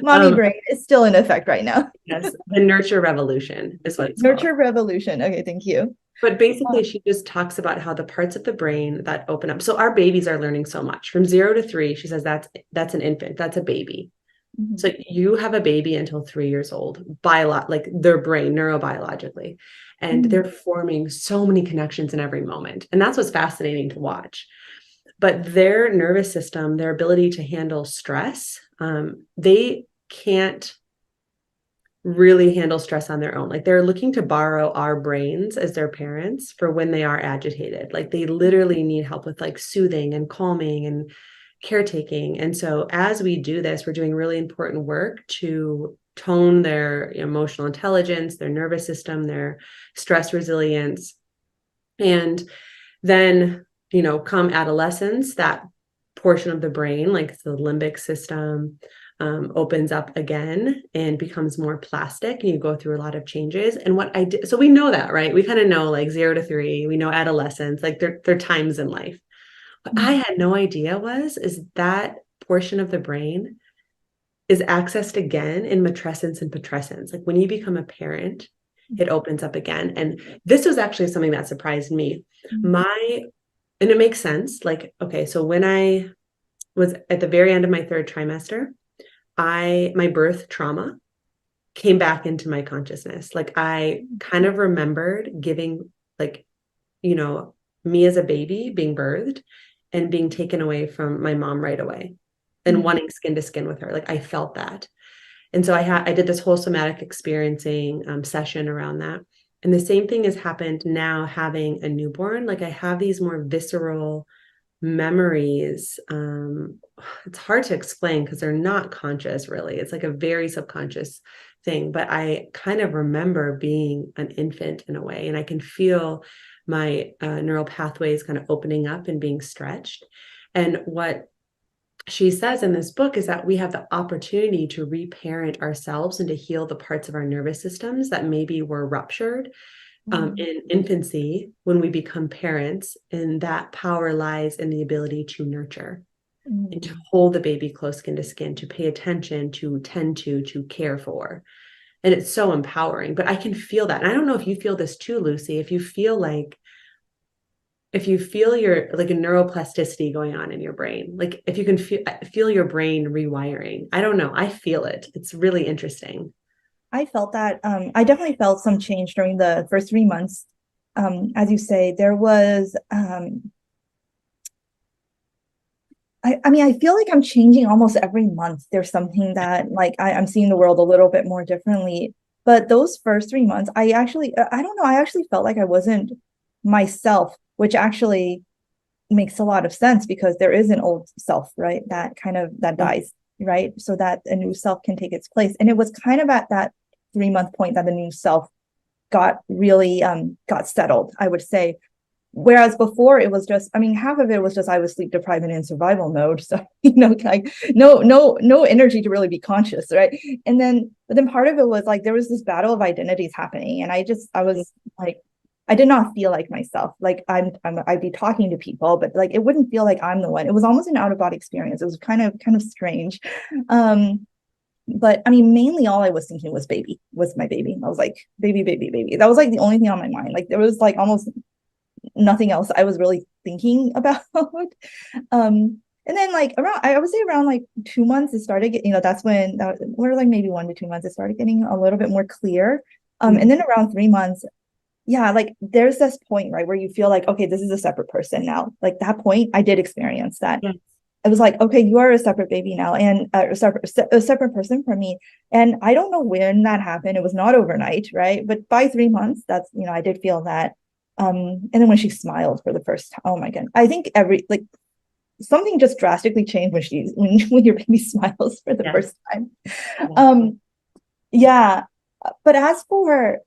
Speaker 1: mommy
Speaker 2: Um,
Speaker 1: brain is still in effect right now.
Speaker 2: yes, the Nurture Revolution is what it's called.
Speaker 1: Nurture revolution. Okay, thank you.
Speaker 2: But basically, she just talks about how the parts of the brain that open up. So our babies are learning so much from 0 to 3. She says that's an infant, that's a baby. So you have a baby until 3 years old, like their brain, neurobiologically, and they're forming so many connections in every moment. And that's what's fascinating to watch. But their nervous system, their ability to handle stress, they can't really handle stress on their own. Like they're looking to borrow our brains as their parents for when they are agitated. Like they literally need help with like soothing and calming and caretaking. And so as we do this, we're doing really important work to tone their emotional intelligence, their nervous system, their stress resilience. And then, come adolescence, that portion of the brain, like the limbic system, opens up again and becomes more plastic, and you go through a lot of changes. And what I did, so we know that, right? We kind of know like 0 to 3, we know adolescence, like they're times in life. What I had no idea is that portion of the brain is accessed again in matrescence and putrescence. Like when you become a parent, it opens up again. And this was actually something that surprised me. And it makes sense. Like, okay, so when I was at the very end of my 3rd trimester, my birth trauma came back into my consciousness. Like I kind of remembered giving, like, me as a baby being birthed and being taken away from my mom right away. and wanting skin to skin with her. Like I felt that. And so I did this whole somatic experiencing session around that. And the same thing has happened now having a newborn. Like I have these more visceral memories. It's hard to explain because they're not conscious really. It's like a very subconscious thing, but I kind of remember being an infant in a way, and I can feel my neural pathways kind of opening up and being stretched. And what she says in this book is that we have the opportunity to reparent ourselves and to heal the parts of our nervous systems that maybe were ruptured in infancy when we become parents. And that power lies in the ability to nurture and to hold the baby close skin to skin, to pay attention, to tend to care for. And it's so empowering, but I can feel that. And I don't know if you feel this too, Lucy, if you feel your like a neuroplasticity going on in your brain, like if you can feel your brain rewiring. I don't know. I feel it. It's really interesting.
Speaker 1: I felt that. I definitely felt some change during the first 3 months. As you say, there was, I mean, I feel like I'm changing almost every month. There's something that like I'm seeing the world a little bit more differently. But those first 3 months, I don't know, I actually felt like I wasn't myself, which actually makes a lot of sense because there is an old self, right? That dies, right? So that a new self can take its place. And it was kind of at that 3 month point that the new self got really got settled, I would say. Whereas before it was just, I mean, half of it was just I was sleep deprived and in survival mode. So, like no energy to really be conscious, right? But then part of it was like there was this battle of identities happening. And I was like, I did not feel like myself. Like I'd be talking to people, but like it wouldn't feel like I'm the one. It was almost an out of body experience. It was kind of strange. But I mean, mainly all I was thinking was my baby. I was like, baby, baby, baby. That was like the only thing on my mind. Like there was like almost nothing else I was really thinking about. And then like I would say around like 2 months, it started getting, we're like maybe 1 to 2 months, it started getting a little bit more clear. And then around 3 months, yeah, like there's this point, right, where you feel like, okay, this is a separate person now. Like that point, I did experience that.
Speaker 2: Yes.
Speaker 1: I was like, okay, you are a separate baby now, and a separate person from me. And I don't know when that happened. It was not overnight, right? But by 3 months, that's, I did feel that. And then when she smiled for the first time, oh my God, I think something just drastically changed when your baby smiles for the first time. Yeah. But as for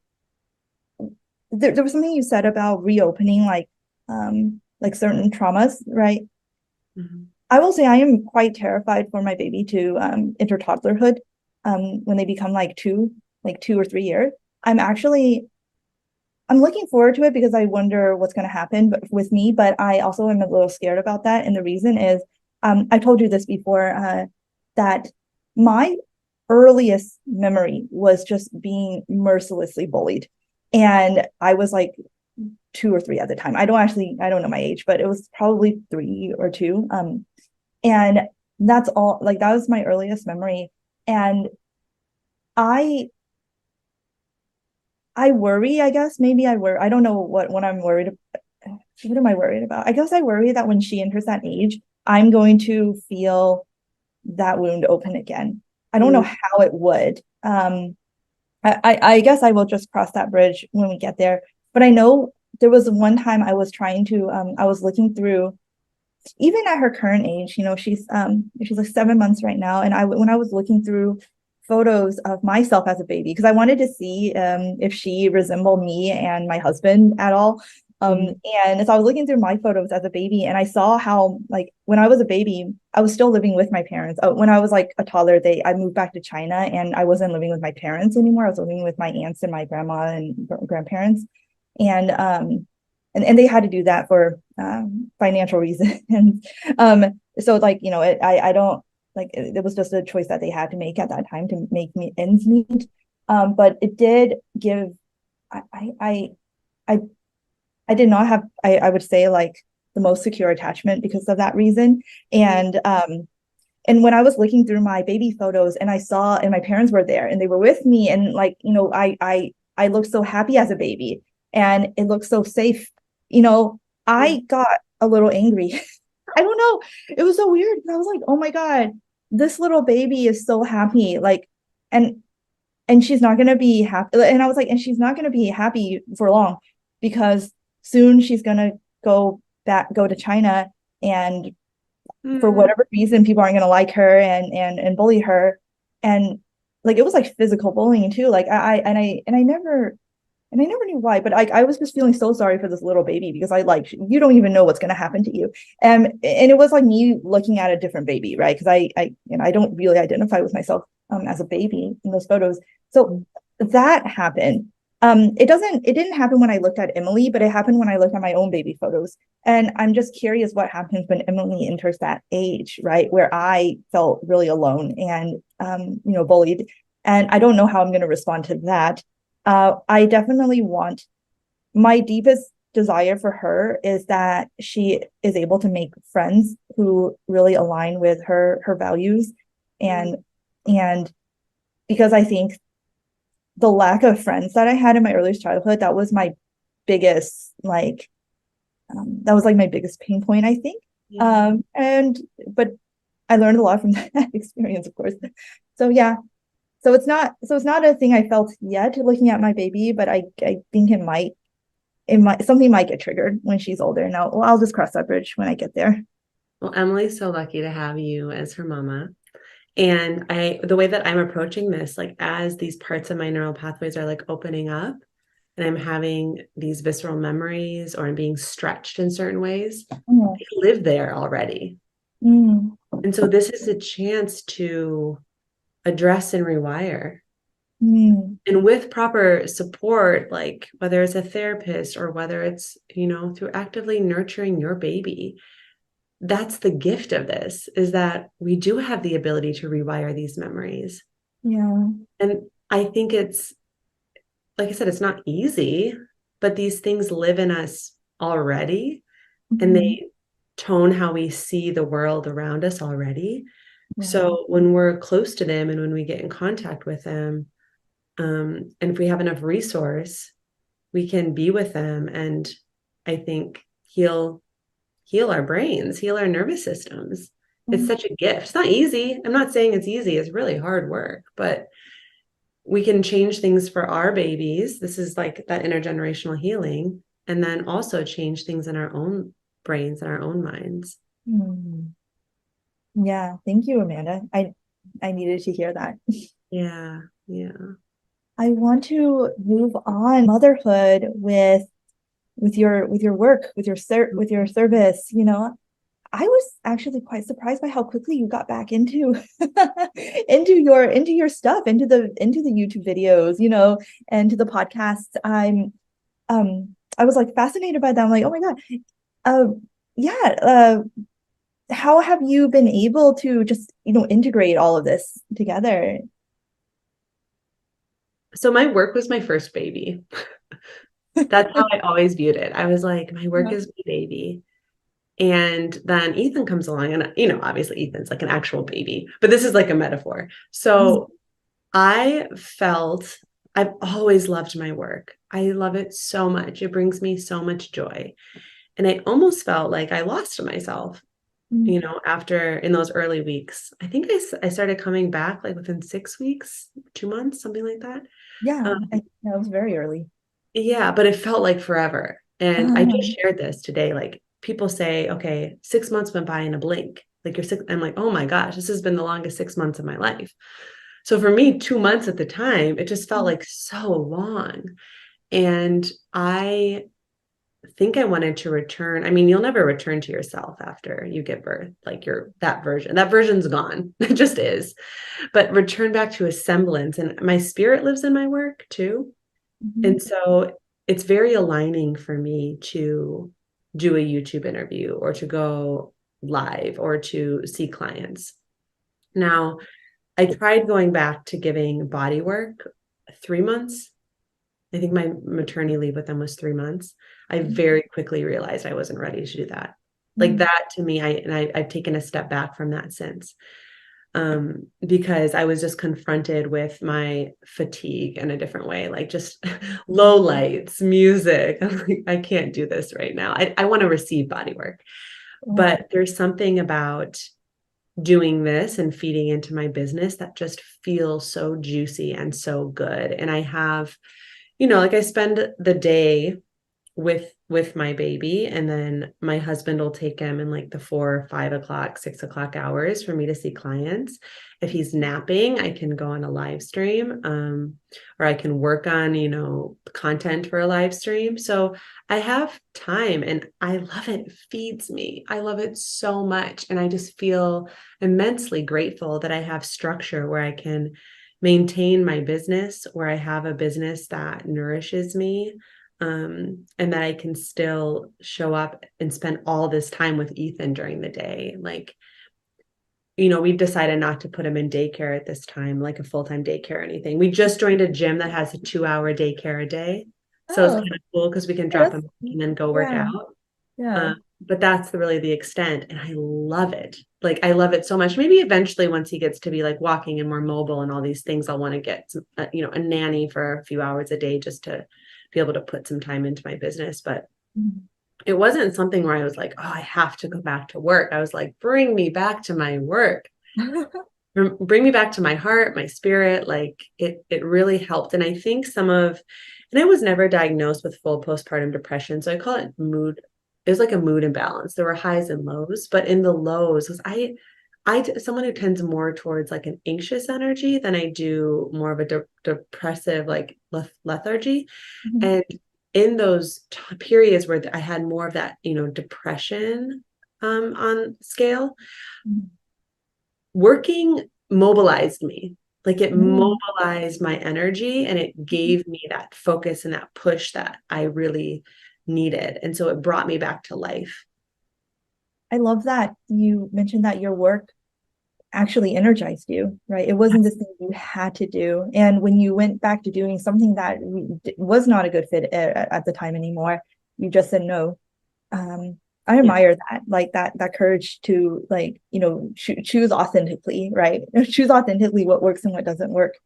Speaker 1: there was something you said about reopening like certain traumas, right? I will say I am quite terrified for my baby to enter toddlerhood when they become like 2 or 3 years. I'm looking forward to it because I wonder what's going to happen with me, but I also am a little scared about that. And the reason is, I told you this before, that my earliest memory was just being mercilessly bullied. And I was like 2 or 3 at the time. I don't know my age, but it was probably 3 or 2. And that's all, like that was my earliest memory. And I worry, I guess, maybe I worry. I don't know what I'm worried about. What am I worried about? I guess I worry that when she enters that age, I'm going to feel that wound open again. I don't know how it would. I guess I will just cross that bridge when we get there. But I know there was one time I was I was looking through, even at her current age, she's like 7 months right now. And when I was looking through photos of myself as a baby, because I wanted to see if she resembled me and my husband at all. And so I was looking through my photos as a baby, and I saw how, like, when I was a baby, I was still living with my parents. When I was like a toddler, I moved back to China, and I wasn't living with my parents anymore. I was living with my aunts and my grandma and grandparents, and they had to do that for financial reasons. So like, I don't like, it was just a choice that they had to make at that time to make me ends meet. But it did give, I did not have, I would say, like the most secure attachment because of that reason. And when I was looking through my baby photos and I saw, and my parents were there and they were with me, and like, I looked so happy as a baby and it looked so safe, I got a little angry. I don't know. It was so weird. I was like, oh my God, this little baby is so happy, like, and she's not going to be happy. And I was like, and she's not going to be happy for long, because soon she's going to go to China, and for whatever reason, people aren't going to like her and bully her. And like, it was like physical bullying too. Like I never knew why, but I was just feeling so sorry for this little baby, because I like, you don't even know what's going to happen to you. And it was like me looking at a different baby, right? Because I don't really identify with myself as a baby in those photos. So that happened. It didn't happen when I looked at Emily, but it happened when I looked at my own baby photos. And I'm just curious what happens when Emily enters that age, right? Where I felt really alone and, bullied. And I don't know how I'm going to respond to that. I definitely want, my deepest desire for her is that she is able to make friends who really align with her values. And because I think the lack of friends that I had in my earliest childhood, that was my biggest, like, that was like my biggest pain point, I think. But I learned a lot from that experience, of course. So yeah, so it's not a thing I felt yet looking at my baby, but I think it might something might get triggered when she's older. Now, well, I'll just cross that bridge when I get there.
Speaker 2: Well, Emily's so lucky to have you as her mama. And the way that I'm approaching this, like as these parts of my neural pathways are like opening up and I'm having these visceral memories or I'm being stretched in certain ways, they live there already. And so this is a chance to address and rewire. And with proper support, like whether it's a therapist or whether it's, through actively nurturing your baby, that's the gift of this, is that we do have the ability to rewire these memories.
Speaker 1: Yeah.
Speaker 2: And I think it's, like I said, it's not easy, but these things live in us already, and they tone how we see the world around us already. So when we're close to them and when we get in contact with them, and if we have enough resource, we can be with them and I think heal our brains, heal our nervous systems. It's such a gift. It's not easy. I'm not saying it's easy. It's really hard work, but we can change things for our babies. This is like that intergenerational healing, and then also change things in our own brains and our own minds.
Speaker 1: Yeah. Thank you, Amanda. I needed to hear that.
Speaker 2: Yeah. Yeah.
Speaker 1: I want to move on motherhood with your work, with your service. I was actually quite surprised by how quickly you got back into into your stuff, into the YouTube videos, and to the podcasts. I was like fascinated by that. I'm like, oh my God. Yeah. How have you been able to just, integrate all of this together?
Speaker 2: So my work was my first baby. That's how I always viewed it. I was like, my work is my baby. And then Ethan comes along, and obviously Ethan's like an actual baby, but this is like a metaphor. So I've always loved my work. I love it so much. It brings me so much joy. And I almost felt like I lost myself, after in those early weeks. I think I started coming back like within 6 weeks, 2 months, something like that.
Speaker 1: Yeah, it was very early.
Speaker 2: Yeah, but it felt like forever. And I just shared this today. Like people say, okay, 6 months went by in a blink. Like you're six. I'm like, oh my gosh, this has been the longest 6 months of my life. So for me, 2 months at the time, it just felt like so long. And I think I wanted to return. I mean, you'll never return to yourself after you give birth. Like that version's gone. It just is. But return back to a semblance. And my spirit lives in my work too. And so it's very aligning for me to do a YouTube interview or to go live or to see clients. Now, I tried going back to giving body work 3 months. I think my maternity leave with them was 3 months. I very quickly realized I wasn't ready to do that. Like that to me, I've taken a step back from that since. Because I was just confronted with my fatigue in a different way, like just low lights, music. I'm like, I can't do this right now. I want to receive body work, but there's something about doing this and feeding into my business that just feels so juicy and so good. And I have, like I spend the day with my baby, and then my husband will take him in like the 4, 5 o'clock, 6 o'clock hours for me to see clients. If he's napping, I can go on a live stream, or I can work on, content for a live stream. So I have time and I love it. It feeds me. I love it so much. And I just feel immensely grateful that I have structure where I can maintain my business, where I have a business that nourishes me, and that I can still show up and spend all this time with Ethan during the day. Like, we've decided not to put him in daycare at this time, like a full-time daycare or anything. We just joined a gym that has a 2-hour daycare a day. So it's
Speaker 1: Oh,
Speaker 2: kind of cool because we can drop
Speaker 1: that's,
Speaker 2: him and then go work
Speaker 1: yeah,
Speaker 2: out.
Speaker 1: yeah.
Speaker 2: But that's really the extent. And I love it. Like, I love it so much. Maybe eventually once he gets to be like walking and more mobile and all these things, I'll want to get some, a nanny for a few hours a day just to be able to put some time into my business. But it wasn't something where I was like, oh, I have to go back to work. I was like, bring me back to my work, bring me back to my heart, my spirit. Like it really helped. And I think and I was never diagnosed with full postpartum depression. So I call it mood. It was like a mood imbalance. There were highs and lows, but in the lows was someone who tends more towards like an anxious energy than I do more of a depressive, like lethargy. And in those periods where I had more of that, depression on scale, working mobilized me. Like it mobilized my energy and it gave me that focus and that push that I really needed. And so it brought me back to life.
Speaker 1: I love that you mentioned that your work actually energized you, right? It wasn't this thing you had to do. And when you went back to doing something that was not a good fit at the time anymore, you just said no. I admire that, like that courage to like, choose authentically, right? Choose authentically what works and what doesn't work.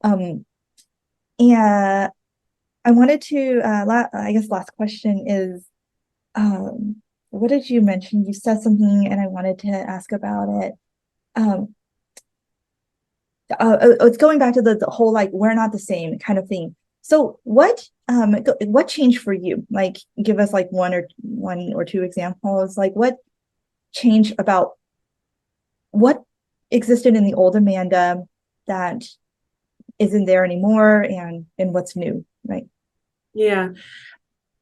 Speaker 1: And I wanted to, I guess last question is, what did you mention? You said something and I wanted to ask about it. Um, it's going back to the whole like we're not the same kind of thing. So what changed for you? Like give us like one or two examples. Like what changed about what existed in the old Amanda that isn't there anymore and what's new, right?
Speaker 2: Yeah.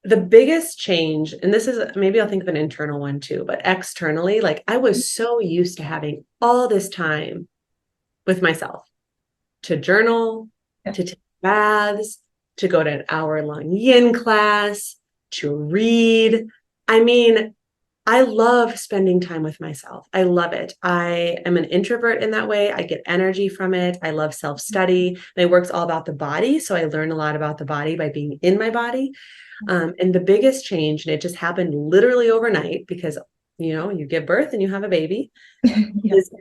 Speaker 2: The biggest change, and this is maybe I'll think of an internal one too, but externally, like I was so used to having all this time with myself to journal,
Speaker 1: Yeah.
Speaker 2: to take baths, to go to an hour-long yin class, to read. I mean, I love spending time with myself. I love it. I am an introvert in that way. I get energy from it. I love self-study. My work's all about the body. So I learn a lot about the body by being in my body. And the biggest change, and it just happened literally overnight because, you give birth and you have a baby,
Speaker 1: Yeah.
Speaker 2: is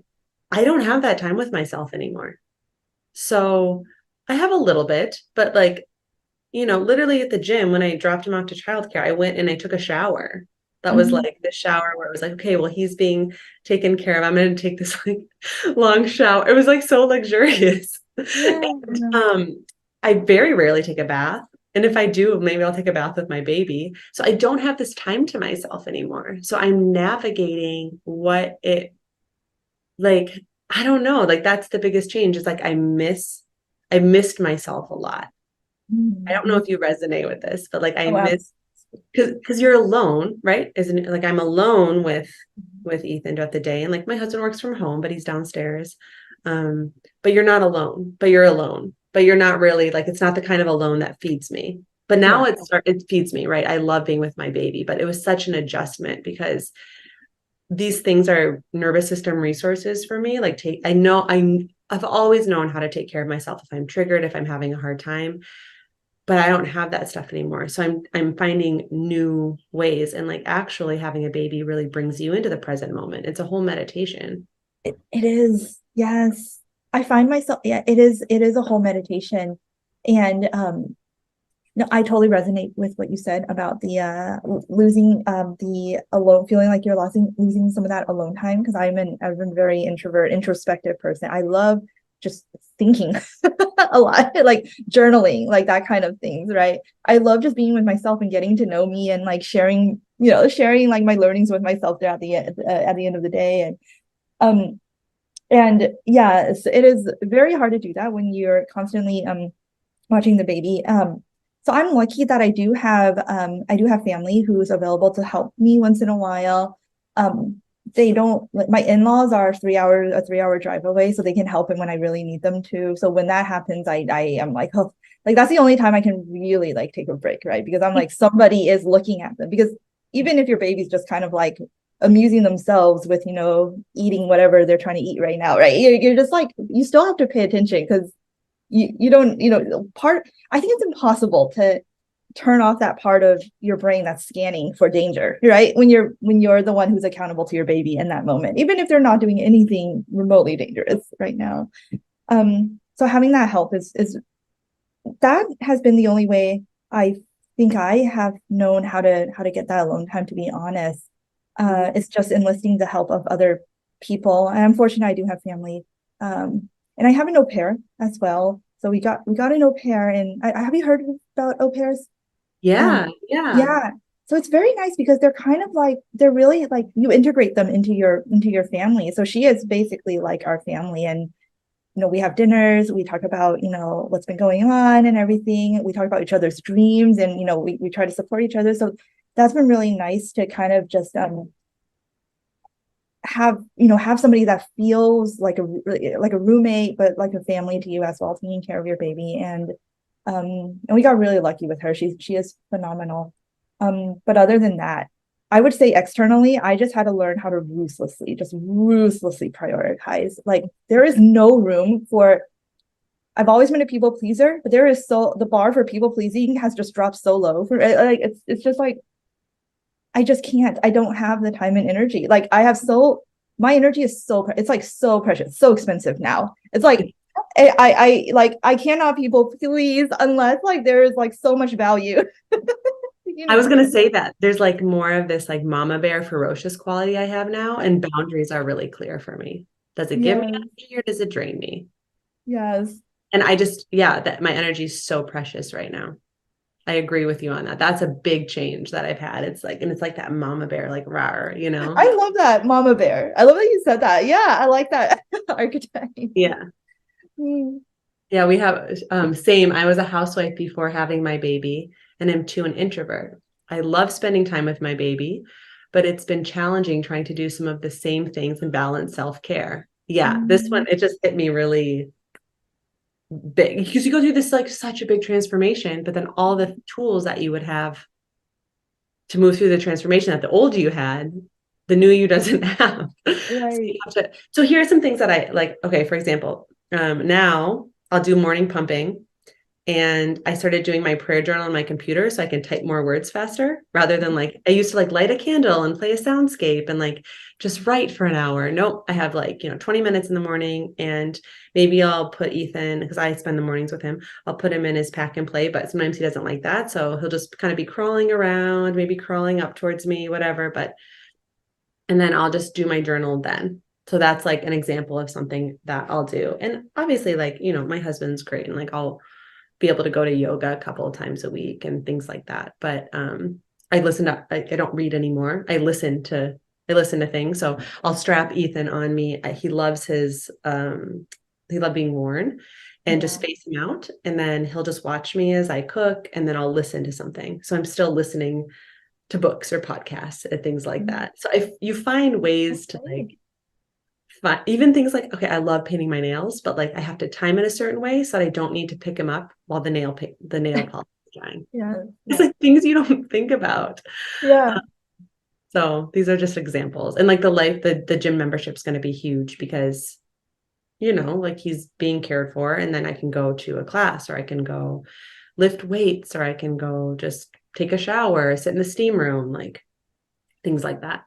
Speaker 2: I don't have that time with myself anymore. So I have a little bit, but like, literally at the gym, when I dropped him off to childcare, I went and I took a shower. That was like the shower where it was like, okay, well, he's being taken care of. I'm going to take this like long shower. It was like so luxurious.
Speaker 1: Yeah.
Speaker 2: And, I very rarely take a bath. And if I do, maybe I'll take a bath with my baby. So I don't have this time to myself anymore. So I'm navigating like, I don't know, like that's the biggest change. It's like I missed myself a lot. I don't know if you resonate with this, but like I
Speaker 1: Oh, wow.
Speaker 2: miss because you're alone, right? Isn't it? Like I'm alone with Ethan throughout the day, and like my husband works from home, but he's downstairs. But you're not alone, but you're alone, but you're not really like it's not the kind of alone that feeds me. But now
Speaker 1: Yeah.
Speaker 2: it feeds me, right? I love being with my baby, but it was such an adjustment because these things are nervous system resources for me. Like I've always known how to take care of myself if I'm triggered, if I'm having a hard time, but I don't have that stuff anymore. So I'm finding new ways, and like actually having a baby really brings you into the present moment. It's a whole meditation.
Speaker 1: It is. Yes. I find myself, yeah, it is a whole meditation. And No, I totally resonate with what you said about the losing the alone, feeling like you're losing some of that alone time, because I've been a very introspective person. I love just thinking a lot, like journaling, like that kind of things, right? I love just being with myself and getting to know me, and like sharing like my learnings with myself throughout the at the end of the day. Um and yeah, it is very hard to do that when you're constantly watching the baby. So I'm lucky that I do have family who's available to help me once in a while. They don't like, my in-laws are a 3 hour drive away, so they can help him when I really need them to. So when that happens, I am like, oh, like that's the only time I can really like take a break, right? Because I'm like, somebody is looking at them. Because even if your baby's just kind of like amusing themselves with, eating whatever they're trying to eat right now, right? You're just like, you still have to pay attention, because you don't, I think it's impossible to turn off that part of your brain that's scanning for danger, right? When you're the one who's accountable to your baby in that moment, even if they're not doing anything remotely dangerous right now. So having that help is that has been the only way I think I have known how to get that alone time, to be honest. It's just enlisting the help of other people. And I'm fortunate I do have family. And I have an au pair as well. So we got an au pair, and have you heard about au pairs?
Speaker 2: Yeah, yeah.
Speaker 1: Yeah. So it's very nice because they're kind of like, they're really like, you integrate them into your family. So she is basically like our family. And we have dinners, we talk about, what's been going on and everything. We talk about each other's dreams, and we try to support each other. So that's been really nice to kind of just have somebody that feels like a roommate, but like a family to you as well, taking care of your baby. And we got really lucky with her. She is phenomenal. But other than that, I would say externally, I just had to learn how to ruthlessly prioritize. Like, there is no room for, I've always been a people pleaser, but the bar for people pleasing has just dropped so low for like, it's just like, I just can't. I don't have the time and energy. Like, my energy is it's like so precious, so expensive now. It's like I cannot people please unless like there is like so much value.
Speaker 2: I was going to say that there's like more of this like mama bear ferocious quality I have now, and boundaries are really clear for me. Does it give me
Speaker 1: Yes.
Speaker 2: energy or does it drain me?
Speaker 1: Yes.
Speaker 2: And that my energy is so precious right now. I agree with you on that. That's a big change that I've had. It's like that mama bear, like rawr,
Speaker 1: I love that, mama bear. I love that you said that. Yeah, I like that archetype.
Speaker 2: Yeah.
Speaker 1: Mm.
Speaker 2: Yeah, we have same. I was a housewife before having my baby, and I'm too an introvert. I love spending time with my baby, but it's been challenging trying to do some of the same things and balance self-care. Yeah, this one, it just hit me really big because you go through this like such a big transformation, but then all the tools that you would have to move through the transformation that the old you had, the new you doesn't have.
Speaker 1: Right.
Speaker 2: So here are some things that I like. Okay, for example, now I'll do morning pumping, and I started doing my prayer journal on my computer so I can type more words faster rather than like I used to like light a candle and play a soundscape and like just write for an hour. Nope, I have like 20 minutes in the morning, and maybe I'll put Ethan, because I spend the mornings with him, I'll put him in his pack and play, but sometimes he doesn't like that, so he'll just kind of be crawling around, maybe crawling up towards me, whatever, and then I'll just do my journal then. So that's like an example of something that I'll do. And obviously, like, my husband's great, and like I'll be able to go to yoga a couple of times a week and things like that. But I don't read anymore. I listen to things. So I'll strap Ethan on me. He loves he loved being worn, and just face him out. And then he'll just watch me as I cook, and then I'll listen to something. So I'm still listening to books or podcasts and things like that. So if you find ways to like even things like, okay, I love painting my nails, but like I have to time it a certain way so that I don't need to pick them up while the nail polish is drying.
Speaker 1: Yeah.
Speaker 2: It's like things you don't think about.
Speaker 1: Yeah.
Speaker 2: So these are just examples. And like the gym membership is going to be huge because, like he's being cared for, and then I can go to a class, or I can go lift weights, or I can go just take a shower, sit in the steam room, like things like that.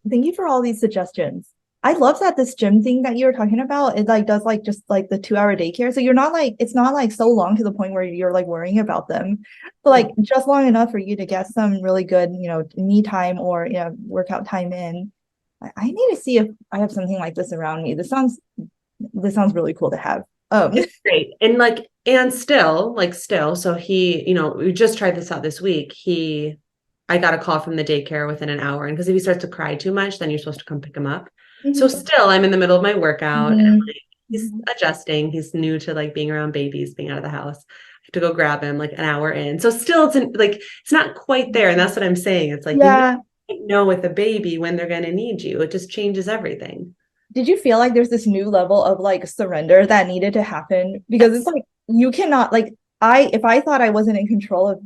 Speaker 1: Thank you for all these suggestions. I love that this gym thing that you were talking about, it like does like just like the 2 hour daycare. So you're not like, it's not like so long to the point where you're like worrying about them, but like just long enough for you to get some really good, me time or, workout time in. I need to see if I have something like this around me. This sounds really cool to have.
Speaker 2: It's great. And still, so he, we just tried this out this week. I got a call from the daycare within an hour. And because if he starts to cry too much, then you're supposed to come pick him up. So still I'm in the middle of my workout and like he's adjusting. He's new to like being around babies, being out of the house. I have to go grab him like an hour in. So still it's not quite there. And that's what I'm saying. It's like,
Speaker 1: Yeah.
Speaker 2: you know with a baby when they're going to need you. It just changes everything.
Speaker 1: Did you feel like there's this new level of like surrender that needed to happen? Because it's like you cannot like if I thought I wasn't in control of,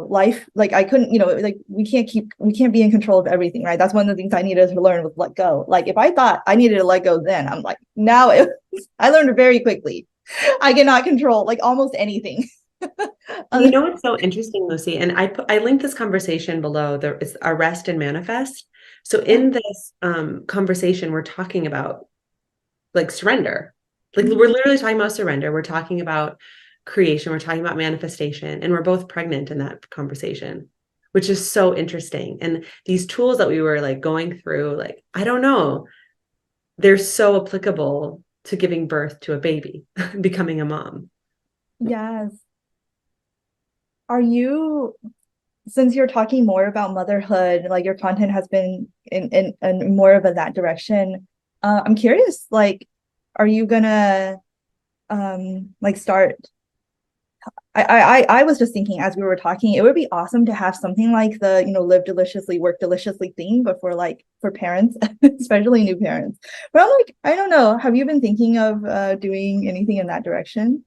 Speaker 1: life, like I couldn't, like we can't be in control of everything, right? That's one of the things I needed to learn with let go. Like if I thought I needed to let go then, I'm like, now I learned very quickly. I cannot control like almost anything.
Speaker 2: You know what's so interesting, Lucy? And I linked this conversation below. There is arrest and manifest. So in this conversation, we're talking about like surrender. Like we're literally talking about surrender. We're talking about creation. We're talking about manifestation. And we're both pregnant in that conversation, which is so interesting. And these tools that we were like going through, like, I don't know, they're so applicable to giving birth to a baby, becoming a mom.
Speaker 1: Yes. Since you're talking more about motherhood, like your content has been in more of that direction, I'm curious, like, are you gonna like start? I was just thinking as we were talking, it would be awesome to have something like the live deliciously, work deliciously thing, but for parents, especially new parents. But I'm like, I don't know. Have you been thinking of doing anything in that direction?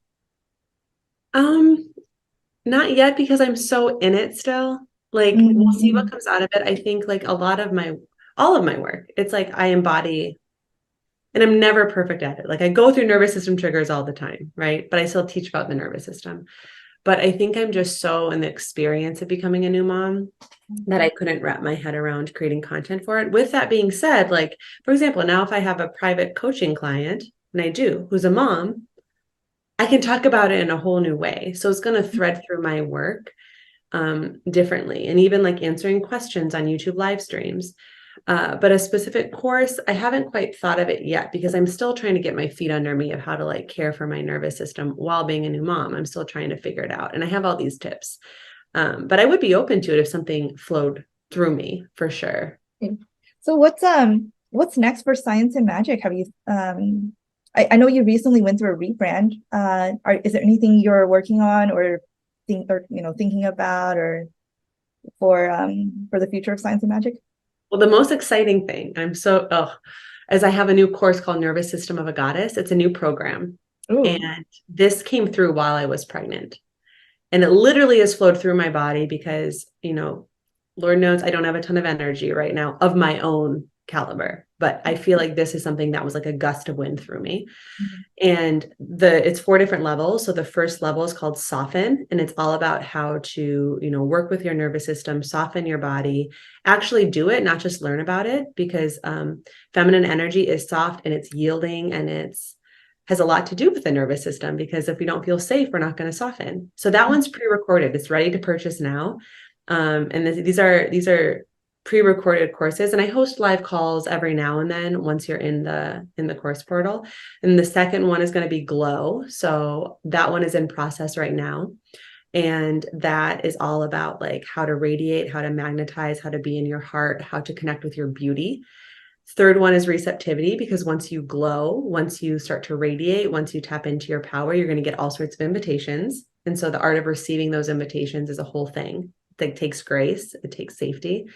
Speaker 2: Not yet because I'm so in it still. Like we'll see what comes out of it. I think like all of my work, it's like I embody, and I'm never perfect at it. Like I go through nervous system triggers all the time, right? But I still teach about the nervous system. But I think I'm just so in the experience of becoming a new mom that I couldn't wrap my head around creating content for it. With that being said, like, for example, now if I have a private coaching client, and I do, who's a mom, I can talk about it in a whole new way. So it's going to thread through my work differently, and even like answering questions on YouTube live streams. But a specific course, I haven't quite thought of it yet because I'm still trying to get my feet under me of how to like care for my nervous system while being a new mom. I'm still trying to figure it out. And I have all these tips. But I would be open to it if something flowed through me for sure.
Speaker 1: So what's next for Science and Magic? Have you I know you recently went through a rebrand. Is there anything you're working on or thinking about or for the future of Science and Magic?
Speaker 2: Well, the most exciting thing, as I have a new course called Nervous System of a Goddess. It's a new program.
Speaker 1: Ooh.
Speaker 2: And this came through while I was pregnant. And it literally has flowed through my body because, Lord knows I don't have a ton of energy right now of my own caliber, but I feel like this is something that was like a gust of wind through me. And it's 4 different levels. So the first level is called soften, and it's all about how to, work with your nervous system, soften your body, actually do it, not just learn about it, because feminine energy is soft and it's yielding and has a lot to do with the nervous system, because if we don't feel safe, we're not going to soften. So that one's pre-recorded. It's ready to purchase now. And these are pre-recorded courses, and I host live calls every now and then once you're in the course portal. And the second one is going to be Glow. So that one is in process right now. And that is all about like how to radiate, how to magnetize, how to be in your heart, how to connect with your beauty. Third one is receptivity, because once you glow, once you start to radiate, once you tap into your power, you're going to get all sorts of invitations. And so the art of receiving those invitations is a whole thing. It takes grace, it takes safety.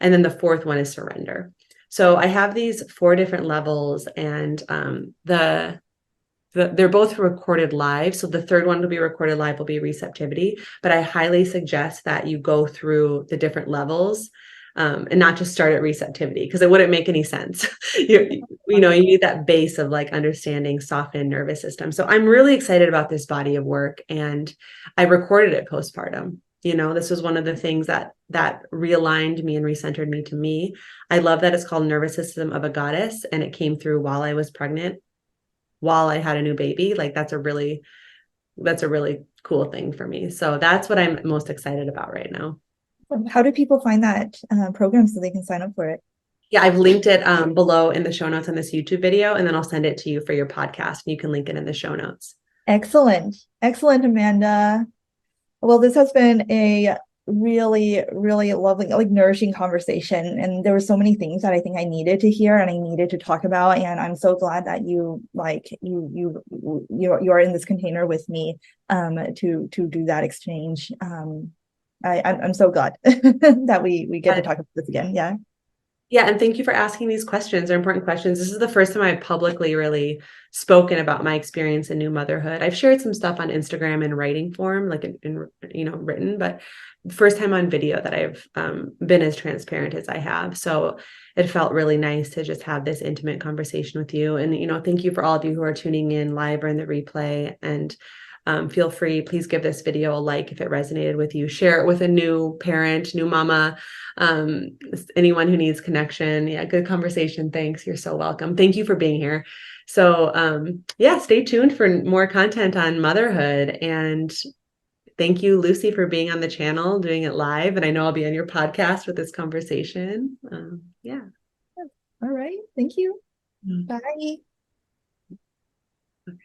Speaker 2: And then the fourth one is surrender. So I have these 4 different levels, and they're both recorded live. So the third one will be recorded live, will be receptivity. But I highly suggest that you go through the different levels and not just start at receptivity, because it wouldn't make any sense. You need that base of like understanding softened nervous system. So I'm really excited about this body of work, and I recorded it postpartum. This was one of the things that realigned me and recentered me to me. I love that it's called Nervous System of a Goddess, and it came through while I was pregnant, while I had a new baby. Like that's a really cool thing for me. So that's what I'm most excited about right now.
Speaker 1: How do people find that program so they can sign up for it?
Speaker 2: Yeah, I've linked it below in the show notes on this YouTube video, and then I'll send it to you for your podcast, and you can link it in the show notes.
Speaker 1: Excellent. Excellent, Amanda. Well, this has been a really, really lovely, like nourishing conversation. And there were so many things that I think I needed to hear and I needed to talk about. And I'm so glad that you are in this container with me to do that exchange. I'm so glad that we get to talk about this again. Yeah.
Speaker 2: Yeah, and thank you for asking these questions. They're important questions. This is the first time I've publicly really spoken about my experience in new motherhood. I've shared some stuff on Instagram in writing form, like in written, but the first time on video that I've been as transparent as I have. So it felt really nice to just have this intimate conversation with you. And thank you for all of you who are tuning in live or in the replay. And feel free, please give this video a like if it resonated with you. Share it with a new parent, new mama, anyone who needs connection. Yeah, good conversation. Thanks. You're so welcome. Thank you for being here. So yeah, stay tuned for more content on motherhood. And thank you, Lucy, for being on the channel, doing it live. And I know I'll be on your podcast with this conversation. Yeah.
Speaker 1: All right. Thank you. Bye.
Speaker 2: Okay.